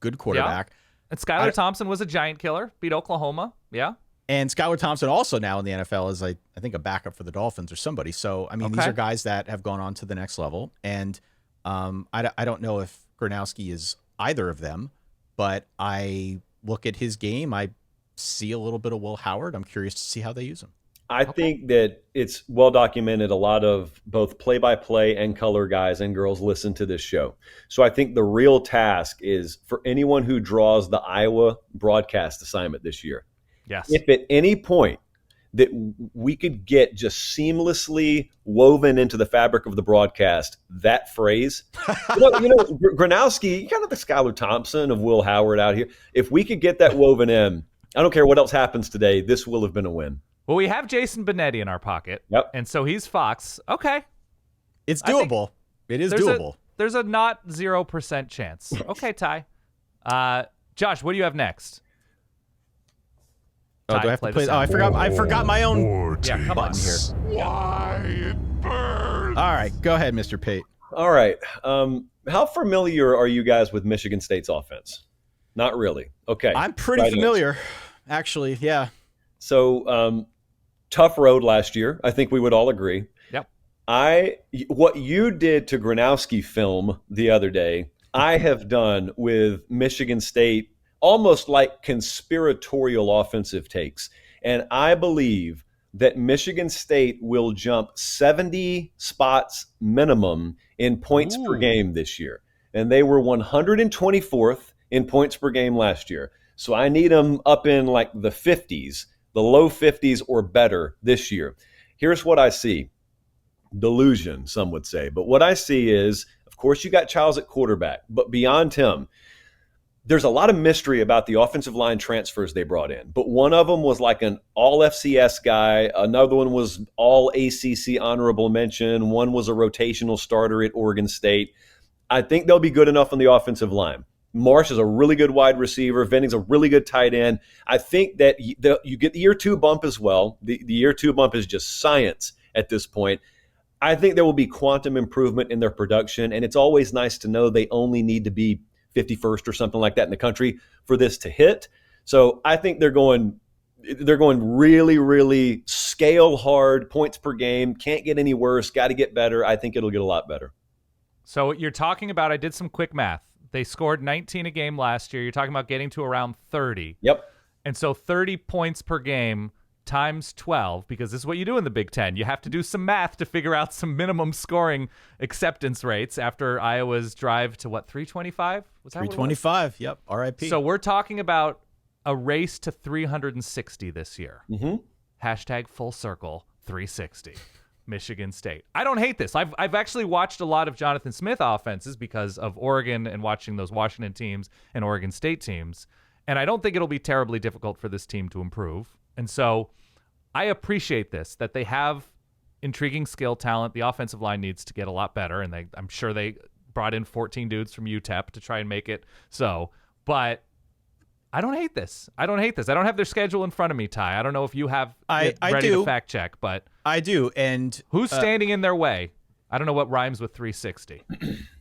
good quarterback. And Skylar Thompson was a giant killer, beat Oklahoma. Yeah. And Skylar Thompson also now in the NFL is I think a backup for the Dolphins or somebody. So, I mean, these Okay. are guys that have gone on to the next level. And I don't know if Gronowski is either of them, but I look at his game. I see a little bit of Will Howard. I'm curious to see how they use him. I think that it's well documented. A lot of both play-by-play and color guys and girls listen to this show. So I think the real task is for anyone who draws the Iowa broadcast assignment this year. Yes. If at any point that we could get just seamlessly woven into the fabric of the broadcast that phrase, Gronowski, kind of the Skylar Thompson of Will Howard out here. If we could get that woven in, I don't care what else happens today, this will have been a win. Well, we have Jason Benetti in our pocket. Yep. And so he's Fox. Okay. It's I think doable. It is There's doable. There's a not 0% chance. Okay, Ty. Josh, what do you have next? Oh, do I have play to the play? Oh, sound. I forgot my own Vortex. Yeah, come on here. Why it burns. All right, go ahead, Mr. Pate. All right. How familiar are you guys with Michigan State's offense? Not really. Okay. I'm pretty Right familiar, actually. Yeah. So tough road last year. I think we would all agree. Yep. What you did to Gronowski film the other day, I have done with Michigan State, almost like conspiratorial offensive takes. And I believe that Michigan State will jump 70 spots minimum in points per game this year. And they were 124th in points per game last year. So I need them up in like the 50s, the low 50s or better this year. Here's what I see. Delusion, some would say. But what I see is, of course, you got Childs at quarterback. But beyond him, there's a lot of mystery about the offensive line transfers they brought in. But one of them was like an all FCS guy. Another one was all ACC honorable mention. One was a rotational starter at Oregon State. I think they'll be good enough on the offensive line. Marsh is a really good wide receiver. Venning's a really good tight end. I think that you get the year two bump as well. The year two bump is just science at this point. I think there will be quantum improvement in their production, and it's always nice to know they only need to be 51st or something like that in the country for this to hit. So I think they're going they're going really, really scale hard, points per game, can't get any worse, got to get better. I think it'll get a lot better. So you're talking about, I did some quick math. They scored 19 a game last year. You're talking about getting to around 30. Yep. And so 30 points per game times 12, because this is what you do in the Big Ten. You have to do some math to figure out some minimum scoring acceptance rates after Iowa's drive to, what, 325? Was that 325, yep, RIP. So we're talking about a race to 360 this year. Mm-hmm. Hashtag full circle 360. Michigan State. I don't hate this. I've actually watched a lot of Jonathan Smith offenses because of Oregon and watching those Washington teams and Oregon State teams. And I don't think it'll be terribly difficult for this team to improve. And so I appreciate this, that they have intriguing skill talent. The offensive line needs to get a lot better. And I'm sure they brought in 14 dudes from UTEP to try and make it so. But I don't hate this. I don't have their schedule in front of me, Ty. I don't know if you have it ready to fact check, but I do. And who's standing in their way? I don't know what rhymes with 360.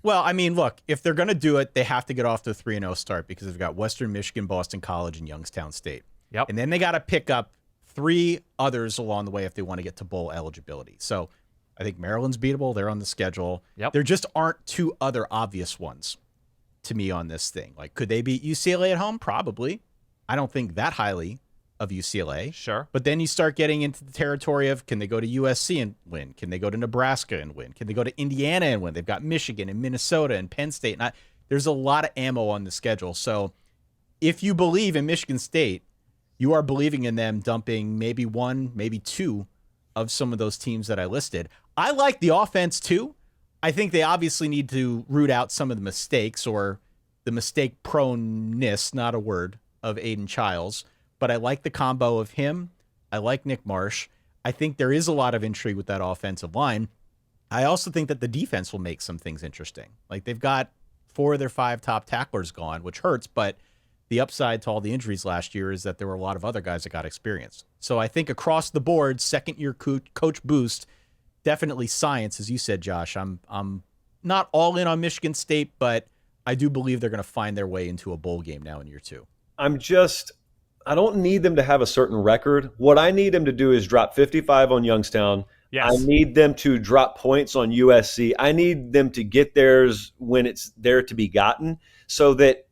Well, I mean, look, if they're going to do it, they have to get off to a 3-0 start because they've got Western Michigan, Boston College, and Youngstown State. Yep. And then they got to pick up 3 others along the way if they want to get to bowl eligibility. So I think Maryland's beatable. They're on the schedule. Yep. There just aren't 2 other obvious ones to me on this thing. Like, could they beat UCLA at home? Probably. I don't think that highly of UCLA. Sure. But then you start getting into the territory of, can they go to USC and win? Can they go to Nebraska and win? Can they go to Indiana and win? They've got Michigan and Minnesota and Penn State. And there's a lot of ammo on the schedule. So if you believe in Michigan State, you are believing in them dumping maybe 1, maybe 2 of some of those teams that I listed. I like the offense too. I think they obviously need to root out some of the mistakes or the mistake proneness, not a word, of Aiden Childs. But I like the combo of him. I like Nick Marsh. I think there is a lot of intrigue with that offensive line. I also think that the defense will make some things interesting. Like, they've got 4 of their 5 top tacklers gone, which hurts, but the upside to all the injuries last year is that there were a lot of other guys that got experience. So I think across the board, second-year coach boost, definitely science, as you said, Josh. I'm not all in on Michigan State, but I do believe they're going to find their way into a bowl game now in year 2. I don't need them to have a certain record. What I need them to do is drop 55 on Youngstown. Yes. I need them to drop points on USC. I need them to get theirs when it's there to be gotten, so that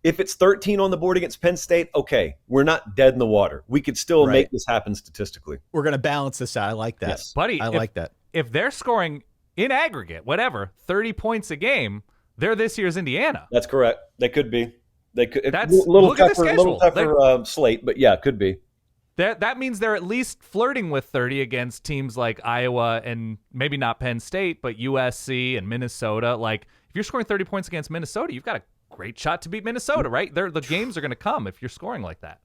if it's 13 on the board against Penn State, okay, we're not dead in the water. We could still make this happen statistically. We're going to balance this out. I like that. Yes. Buddy, I like that. If they're scoring in aggregate, whatever, 30 points a game, they're this year's Indiana. That's correct. They could be. They could. That's, a little look at the tougher, schedule. slate, but yeah, it could be. That means they're at least flirting with 30 against teams like Iowa and maybe not Penn State, but USC and Minnesota. Like, if you're scoring 30 points against Minnesota, you've got a great shot to beat Minnesota, right? The games are going to come if you're scoring like that.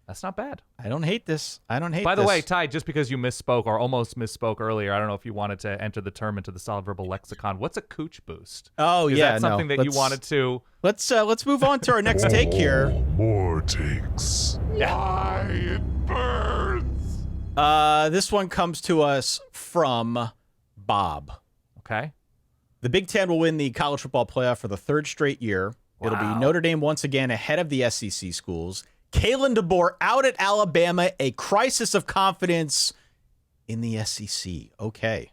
That's not bad. I don't hate this. By the way, Ty, just because you misspoke or almost misspoke earlier, I don't know if you wanted to enter the term into the solid verbal lexicon. What's a cooch boost? Oh, Is that something that you wanted to? Let's move on to our next take here. More takes. Why it burns. This one comes to us from Bob. Okay. The Big Ten will win the college football playoff for the 3rd straight year. It'll be Notre Dame once again ahead of the SEC schools. Kalen DeBoer out at Alabama, a crisis of confidence in the SEC. Okay.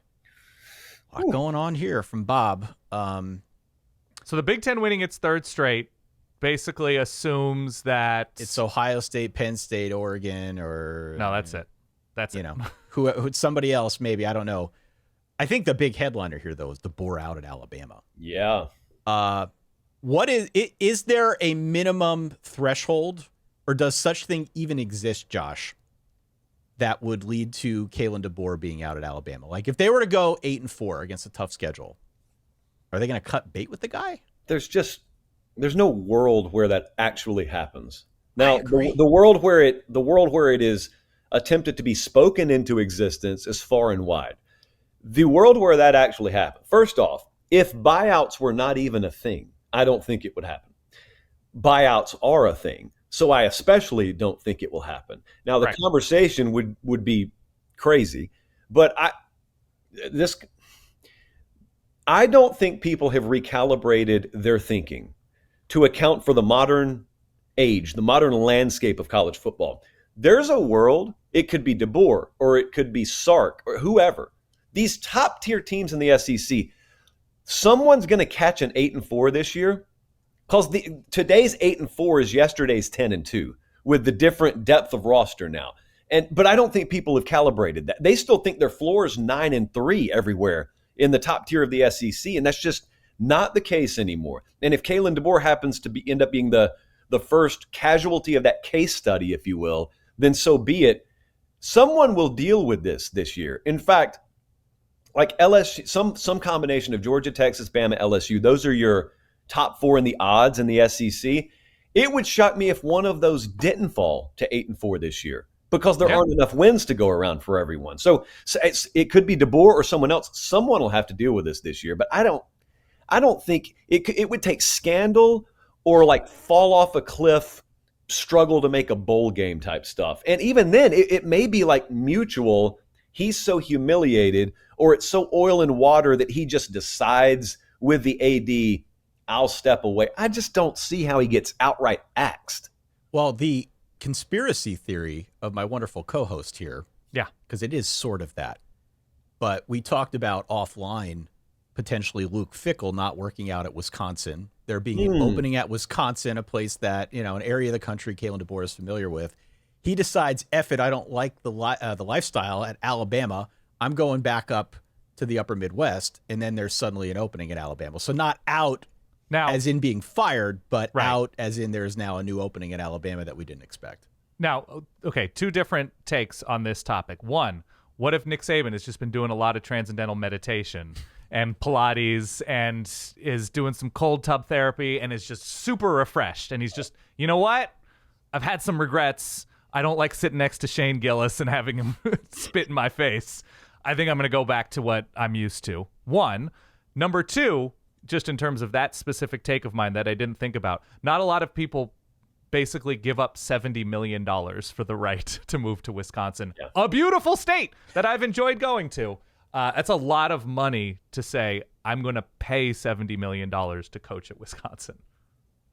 A lot going on here from Bob. So the Big Ten winning its 3rd straight basically assumes that it's Ohio State, Penn State, Oregon, or no, that's it. That's it. Who somebody else maybe, I don't know. I think the big headliner here though is DeBoer out at Alabama. Yeah. What is there a minimum threshold, or does such thing even exist, Josh, that would lead to Kalen DeBoer being out at Alabama? Like, if they were to go 8-4 against a tough schedule, are they going to cut bait with the guy? There's no world where that actually happens. Now, the world where it is attempted to be spoken into existence is far and wide. The world where that actually happened. First off, if buyouts were not even a thing, I don't think it would happen. Buyouts are a thing. So I especially don't think it will happen. Now, the conversation would be crazy, but I don't think people have recalibrated their thinking to account for the modern age, the modern landscape of college football. There's a world, it could be DeBoer or it could be Sark or whoever. These top tier teams in the SEC, someone's going to catch an 8-4 this year, because today's 8-4 is yesterday's 10-2 with the different depth of roster now. But I don't think people have calibrated that. They still think their floor is 9-3 everywhere in the top tier of the SEC, and that's just not the case anymore. And if Kalen DeBoer happens to end up being the first casualty of that case study, if you will, then so be it. Someone will deal with this year. In fact, like LSU, some combination of Georgia, Texas, Bama, LSU, those are your top 4 in the odds in the SEC. It would shock me if one of those didn't fall to 8-4 this year, because there aren't enough wins to go around for everyone. So it could be DeBoer or someone else. Someone will have to deal with this year. But I don't think it would take scandal or like fall off a cliff, struggle to make a bowl game type stuff. And even then, it may be like mutual. He's so humiliated, or it's so oil and water that he just decides with the AD, I'll step away. I just don't see how he gets outright axed. Well, the conspiracy theory of my wonderful co-host here, because it is sort of that, but we talked about offline potentially Luke Fickell not working out at Wisconsin. There being an opening at Wisconsin, a place that, an area of the country Kalen DeBoer is familiar with. He decides, F it, I don't like the lifestyle at Alabama. I'm going back up to the upper Midwest, and then there's suddenly an opening in Alabama. So not out now, as in being fired, but out as in there's now a new opening in Alabama that we didn't expect. Now, okay, 2 different takes on this topic. One, what if Nick Saban has just been doing a lot of transcendental meditation and Pilates and is doing some cold tub therapy and is just super refreshed, and he's just, you know what? I've had some regrets. I don't like sitting next to Shane Gillis and having him spit in my face. I think I'm going to go back to what I'm used to. One. Number 2, just in terms of that specific take of mine that I didn't think about, not a lot of people basically give up $70 million for the right to move to Wisconsin, a beautiful state that I've enjoyed going to. That's a lot of money to say, I'm going to pay $70 million to coach at Wisconsin.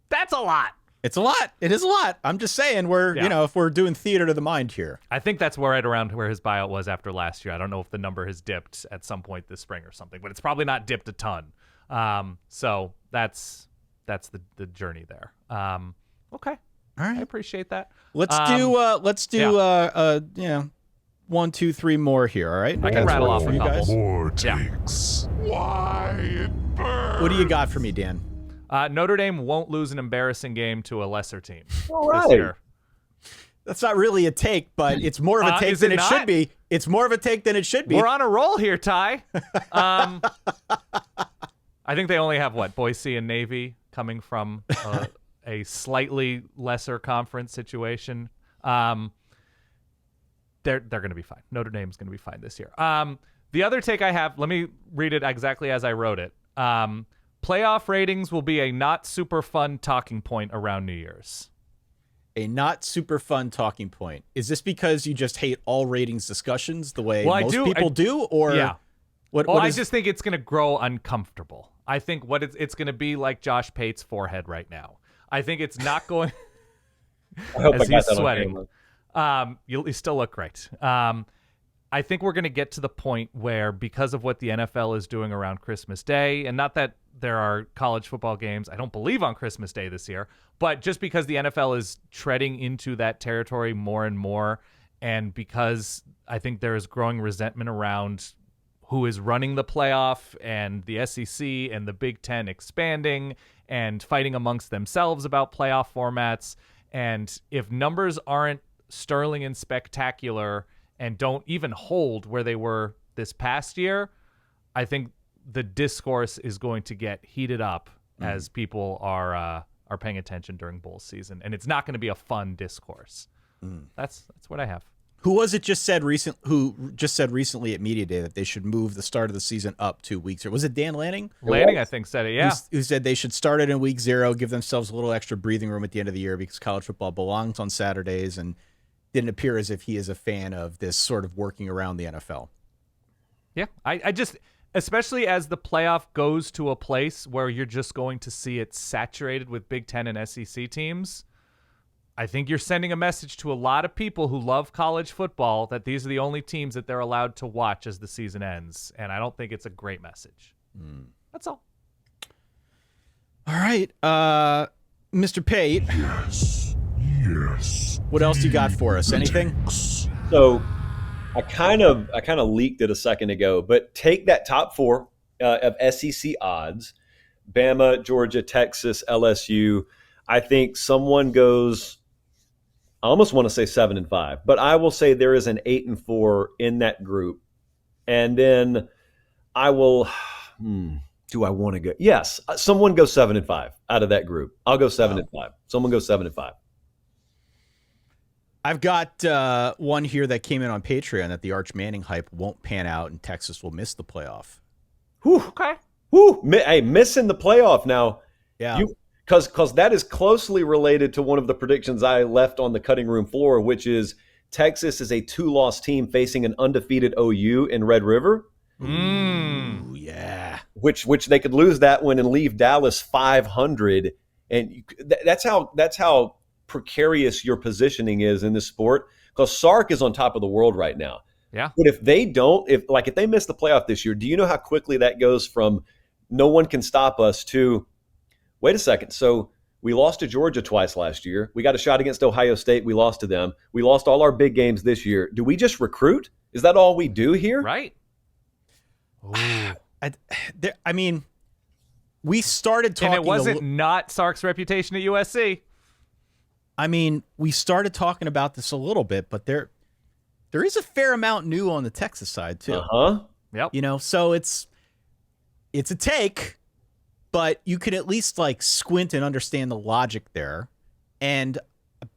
That's a lot. It's a lot. It is a lot. I'm just saying if we're doing theater to the mind here. I think that's right around where his buyout was after last year. I don't know if the number has dipped at some point this spring or something, but it's probably not dipped a ton. So that's the journey there. Okay. All right. I appreciate that. Let's do 1, 2, 3 more here. All right. I can rattle off a couple. More takes. Why it burns. What do you got for me, Dan? Notre Dame won't lose an embarrassing game to a lesser team right. this year. That's not really a take, but it's more of a take than it should be. It's more of a take than it should be. We're on a roll here, Ty. I think they only have, Boise and Navy coming from a slightly lesser conference situation. They're going to be fine. Notre Dame's going to be fine this year. The other take I have, let me read it exactly as I wrote it. Playoff ratings will be a not super fun talking point around New Year's. A not super fun talking point. Is this because you just hate all ratings discussions the way most people do? Or I just think it's going to grow uncomfortable. I think it's going to be like Josh Pate's forehead right now. I think it's not going as he's sweating. You still look great. I think we're going to get to the point where, because of what the NFL is doing around Christmas Day, and not that there are college football games, I don't believe, on Christmas Day this year, but just because the NFL is treading into that territory more and more, and because I think there is growing resentment around who is running the playoff and the SEC and the Big Ten expanding and fighting amongst themselves about playoff formats. And if numbers aren't sterling and spectacular and don't even hold where they were this past year, I think the discourse is going to get heated up as people are paying attention during bowl season, and it's not going to be a fun discourse. That's what I have. Who was it who just said recently at Media Day that they should move the start of the season up 2 weeks? Or was it Dan Lanning? Lanning, I think, said it, yeah. Who said they should start it in week 0, give themselves a little extra breathing room at the end of the year because college football belongs on Saturdays, and didn't appear as if he is a fan of this sort of working around the NFL. Yeah, I just, especially as the playoff goes to a place where you're just going to see it saturated with Big Ten and SEC teams, I think you're sending a message to a lot of people who love college football that these are the only teams that they're allowed to watch as the season ends, and I don't think it's a great message. That's all. All right, Mr. Pate. Yes. What else you got for us? Anything? So I kind of leaked it a second ago, but take that top 4 of SEC odds: Bama, Georgia, Texas, LSU. I think someone goes, I almost want to say 7-5, but I will say there is an 8-4 in that group. And then I will, do I want to go? Yes, someone goes 7-5 out of that group. I'll go 7-5. Someone goes 7-5. I've got one here that came in on Patreon that the Arch Manning hype won't pan out and Texas will miss the playoff. Whew. Okay. Whew. Hey, missing the playoff now. Yeah. Because that is closely related to one of the predictions I left on the cutting room floor, which is Texas is a 2-loss team facing an undefeated OU in Red River. Ooh, yeah. Which they could lose that one and leave Dallas 500, and that's how precarious your positioning is in this sport. Because Sark is on top of the world right now. Yeah. But if they miss the playoff this year, do you know how quickly that goes from no one can stop us to, wait a second, so we lost to Georgia twice last year. We got a shot against Ohio State. We lost to them. We lost all our big games this year. Do we just recruit? Is that all we do here? Right. I mean, we started talking. And it wasn't not Sark's reputation at USC. I mean, we started talking about this a little bit, but there is a fair amount new on the Texas side too. Yep. You know, so it's a take, but you can at least like squint and understand the logic there. And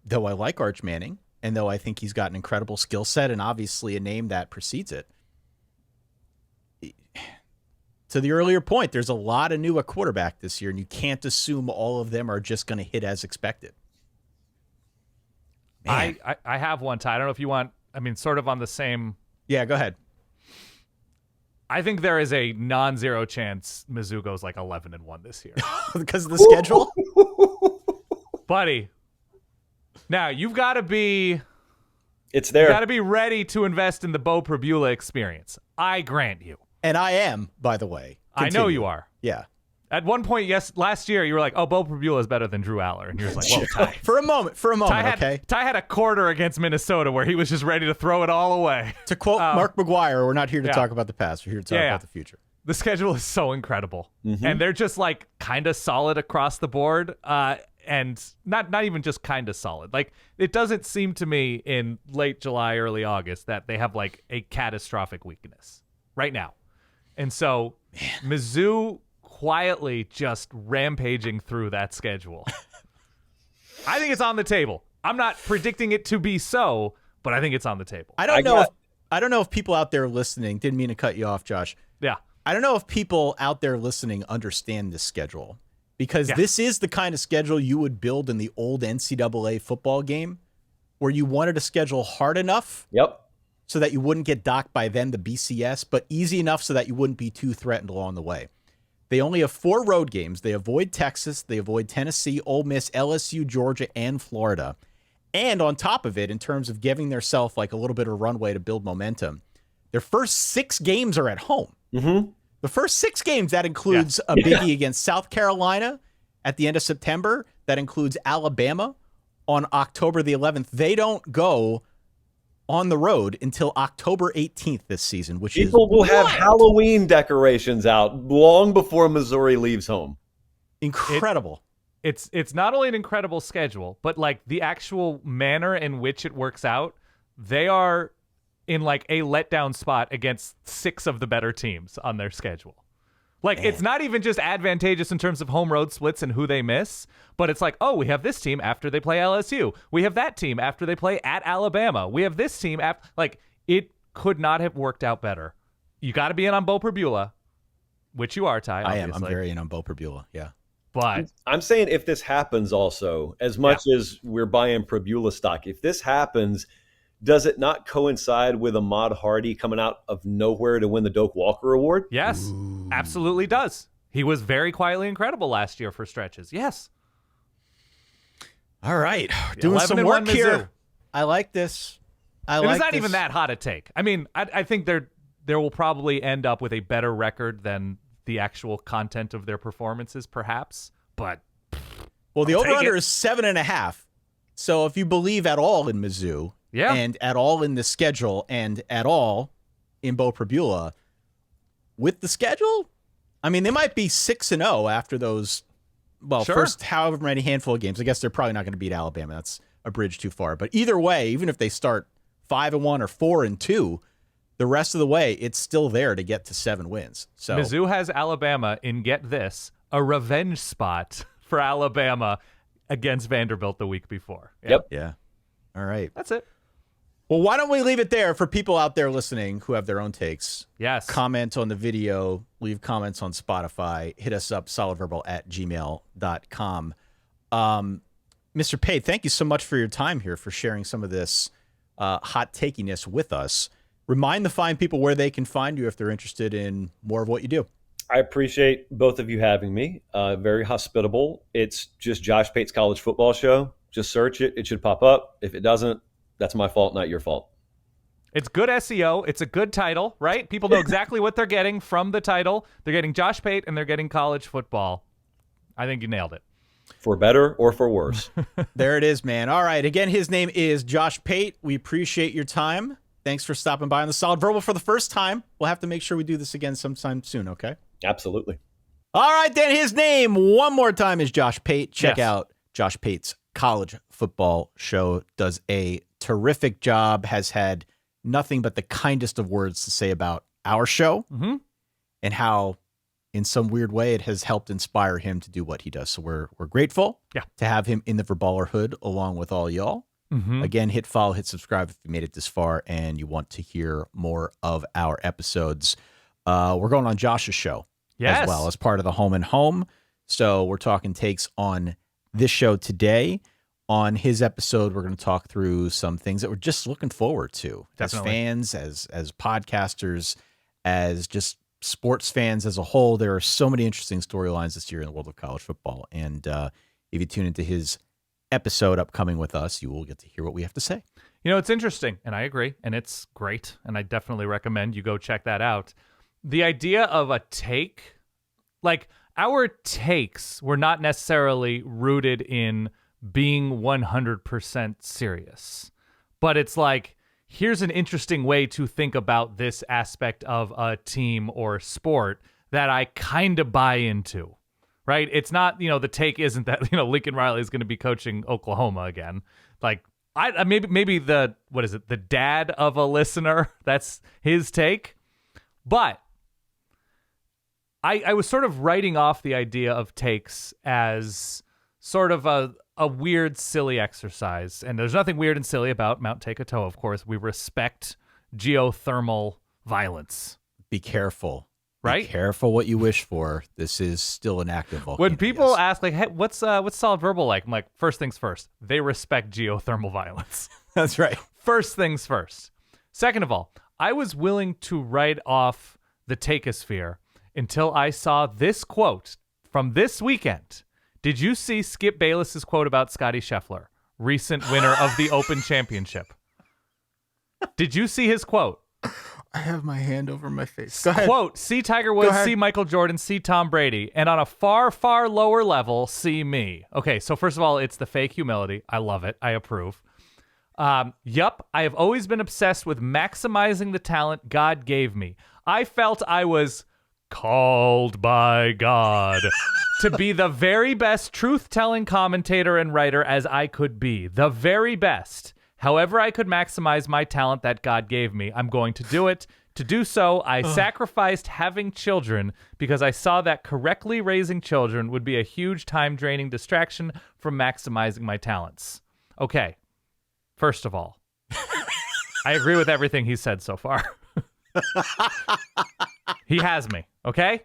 though I like Arch Manning, and though I think he's got an incredible skill set and obviously a name that precedes it, to the earlier point, there's a lot of new at quarterback this year, and you can't assume all of them are just going to hit as expected. I have one, Ty. I don't know if you want, I mean, sort of on the same. Yeah, go ahead. I think there is a non-zero chance Mizzou goes like 11-1 this year. Because of the schedule? Buddy. Now, you've got to be... It's there. You got to be ready to invest in the Bo Prabula experience. I grant you. And I am, by the way. Continue. I know you are. Yeah. At one point, last year, you were like, oh, Bo Prabula is better than Drew Aller. And you were like, whoa, Ty. For a moment, okay? Ty had a quarter against Minnesota where he was just ready to throw it all away. To quote Mark McGuire, we're not here to talk about the past. We're here to talk about the future. The schedule is so incredible. Mm-hmm. And they're just like kind of solid across the board. And not even just kind of solid. Like, it doesn't seem to me in late July, early August that they have like a catastrophic weakness right now. And so Mizzou quietly just rampaging through that schedule. I think it's on the table. I'm not predicting it to be so, but I think it's on the table. I don't know if people out there listening, didn't mean to cut you off, Josh. Yeah. I don't know if people out there listening understand this schedule, because this is the kind of schedule you would build in the old NCAA football game, where you wanted a schedule hard enough so that you wouldn't get docked by then the BCS, but easy enough so that you wouldn't be too threatened along the way. They only have 4 road games. They avoid Texas. They avoid Tennessee, Ole Miss, LSU, Georgia, and Florida. And on top of it, in terms of giving themselves like a little bit of runway to build momentum, their first 6 games are at home. Mm-hmm. The first 6 games, that includes a biggie against South Carolina at the end of September. That includes Alabama on October the 11th. They don't go on the road until October 18th this season, which people will have Halloween decorations out long before Missouri leaves home. Incredible. It's not only an incredible schedule, but like the actual manner in which it works out, they are in like a letdown spot against 6 of the better teams on their schedule. Like, it's not even just advantageous in terms of home road splits and who they miss, but it's like, oh, we have this team after they play LSU. We have that team after they play at Alabama. We have this team after, like, it could not have worked out better. You got to be in on Bo Prabula, which you are, Ty. I am. Obviously. I'm very in on Bo Prabula. Yeah. But I'm saying if this happens also, as much as we're buying Prabula stock, if this happens, does it not coincide with Ahmad Hardy coming out of nowhere to win the Doak Walker Award? yes, absolutely does. He was very quietly incredible last year for stretches. Yes. All right. Doing some 11-1 work Mizzou. here. I like this. It's not even that hot a take. I mean, I think there will probably end up with a better record than the actual content of their performances, perhaps. But well, the I'll take over-under it. is 7.5. So if you believe at all in Mizzou, and at all in the schedule, and at all in Bo Prabula, with the schedule, I mean, they might be 6-0 after those. Well, Sure. first however many handful of games. I guess they're probably not going to beat Alabama. That's a bridge too far. But either way, even if they start 5-1 or 4-2, the rest of the way, it's still there to get to 7 wins. So Mizzou has Alabama in, get this, a revenge spot for Alabama against Vanderbilt the week before. Yep. yeah. All right. That's it. Well, why don't we leave it there for people out there listening who have their own takes? Yes. Comment on the video, leave comments on Spotify, hit us up, solidverbal@gmail.com. Mr. Pate, thank you so much for your time here, for sharing some of this hot takiness with us. Remind the fine people where they can find you if they're interested in more of what you do. I appreciate both of you having me. Very hospitable. It's just Josh Pate's College Football Show. Just search it. It should pop up. If it doesn't, that's my fault, not your fault. It's good SEO. It's a good title, right? People know exactly what they're getting from the title. They're getting Josh Pate and they're getting college football. I think you nailed it. For better or for worse. There it is, man. All right. Again, his name is Josh Pate. We appreciate your time. Thanks for stopping by on the Solid Verbal for the first time. We'll have to make sure we do this again sometime soon, okay? Absolutely. All right, then. His name one more time is Josh Pate. Check Yes. out Josh Pate's College Football Show. Does a terrific job. Has had nothing but the kindest of words to say about our show and how, in some weird way, it has helped inspire him to do what he does. So we're grateful to have him in the Verballerhood along with all y'all. Again, hit follow, hit subscribe if you made it this far and you want to hear more of our episodes. We're going on Josh's show as well as part of the Home and Home. So we're talking takes on this show today. On his episode, we're going to talk through some things that we're just looking forward to Definitely. as fans, as podcasters, as just sports fans as a whole. There are so many interesting storylines this year in the world of college football. And if you tune into his episode upcoming with us, you will get to hear what we have to say. You know, it's interesting, and I agree, and it's great, and I definitely recommend you go check that out. The idea of a take, like our takes were not necessarily rooted in being 100% serious, but it's like, here's an interesting way to think about this aspect of a team or sport that I kind of buy into, right? It's not, the take isn't that, Lincoln Riley is going to be coaching Oklahoma again. Like, I maybe the dad of a listener, that's his take. But I was sort of writing off the idea of takes as sort of a weird, silly exercise. And there's nothing weird and silly about Mount Take-a-Toa, of course. We respect geothermal violence. Be careful. Right? Be careful what you wish for. This is still an active volcano. When people ask, like, hey, what's Solid Verbal like? I'm like, first things first, they respect geothermal violence. That's right. First things first. Second of all, I was willing to write off the Take-a-sphere until I saw this quote from this weekend. Did you see Skip Bayless's quote about Scotty Scheffler, recent winner of the Open Championship? Did you see his quote? I have my hand over my face. Go ahead. Quote, see Tiger Woods, see Michael Jordan, see Tom Brady, and on a far, far lower level, see me. Okay, so first of all, it's the fake humility. I love it. I approve. Yup, I have always been obsessed with maximizing the talent God gave me. I felt I was called by God to be the very best truth-telling commentator and writer as I could be. The very best. However I could maximize my talent that God gave me, I'm going to do it. To do so, I sacrificed having children because I saw that correctly raising children would be a huge time-draining distraction from maximizing my talents. Okay, first of all, I agree with everything he said so far. He has me, okay?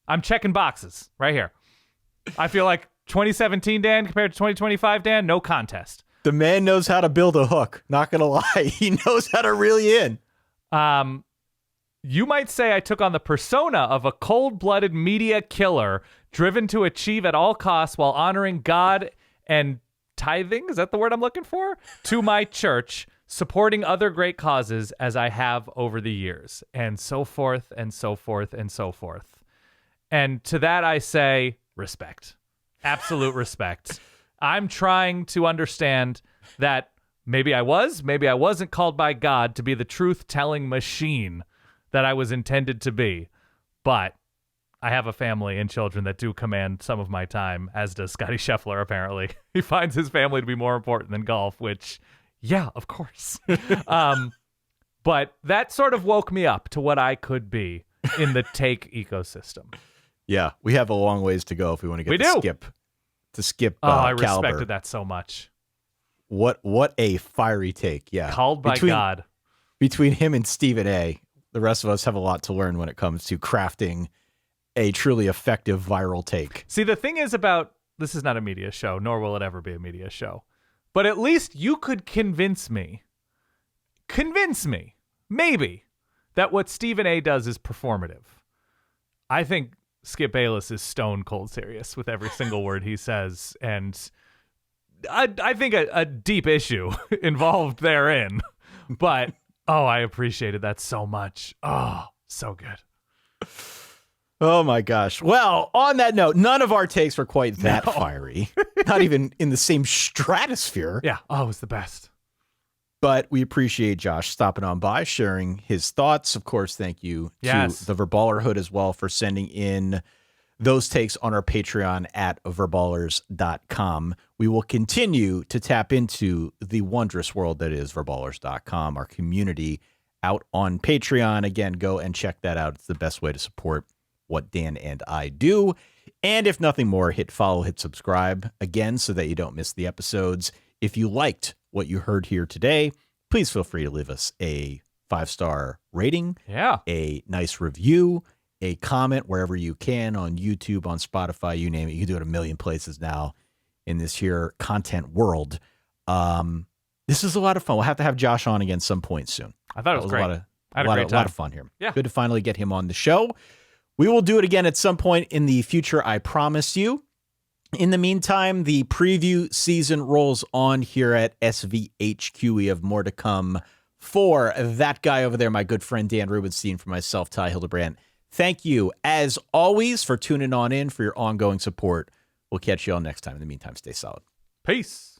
I'm checking boxes right here. I feel like 2017 Dan compared to 2025 Dan, no contest. The man knows how to build a hook. Not going to lie. He knows how to reel you in. You might say I took on the persona of a cold-blooded media killer driven to achieve at all costs while honoring God and tithing, is that the word I'm looking for? To my church, supporting other great causes as I have over the years, and so forth and so forth and so forth. And to that I say respect. Absolute respect. I'm trying to understand that maybe I wasn't called by God to be the truth-telling machine that I was intended to be, but I have a family and children that do command some of my time, as does Scotty Scheffler, apparently. He finds his family to be more important than golf, which, yeah, of course. But that sort of woke me up to what I could be in the take ecosystem. Yeah, we have a long ways to go if we want to get to skip I Caliber. respected that so much. What a fiery take, yeah. Called by God. Between him and Stephen A., the rest of us have a lot to learn when it comes to crafting a truly effective viral take. See, the thing is about, this is not a media show, nor will it ever be a media show, but at least you could convince me, maybe, that what Stephen A. does is performative. I think Skip Bayless is stone cold serious with every single word he says, and I think a deep issue involved therein, but I appreciated that so much. Oh, so good. Oh my gosh. Well, on that note, none of our takes were quite that fiery. Not even in the same stratosphere. Yeah. Oh, it was the best. But we appreciate Josh stopping on by, sharing his thoughts. Of course, thank you to the Verballerhood as well for sending in those takes on our Patreon at verballers.com. We will continue to tap into the wondrous world that is verballers.com, our community out on Patreon. Again, go and check that out. It's the best way to support what Dan and I do. And if nothing more, hit follow, hit subscribe again so that you don't miss the episodes. If you liked what you heard here today, please feel free to leave us a 5-star rating, a nice review, a comment wherever you can on YouTube, on Spotify, you name it. You can do it a million places now in this here content world. This is a lot of fun. We'll have to have Josh on again some point soon. I thought it was great. A lot of fun here. Yeah. Good to finally get him on the show. We will do it again at some point in the future, I promise you. In the meantime, the preview season rolls on here at SVHQ. We have more to come for that guy over there, my good friend Dan Rubenstein, for myself, Ty Hildebrand. Thank you, as always, for tuning on in, for your ongoing support. We'll catch you all next time. In the meantime, stay solid. Peace.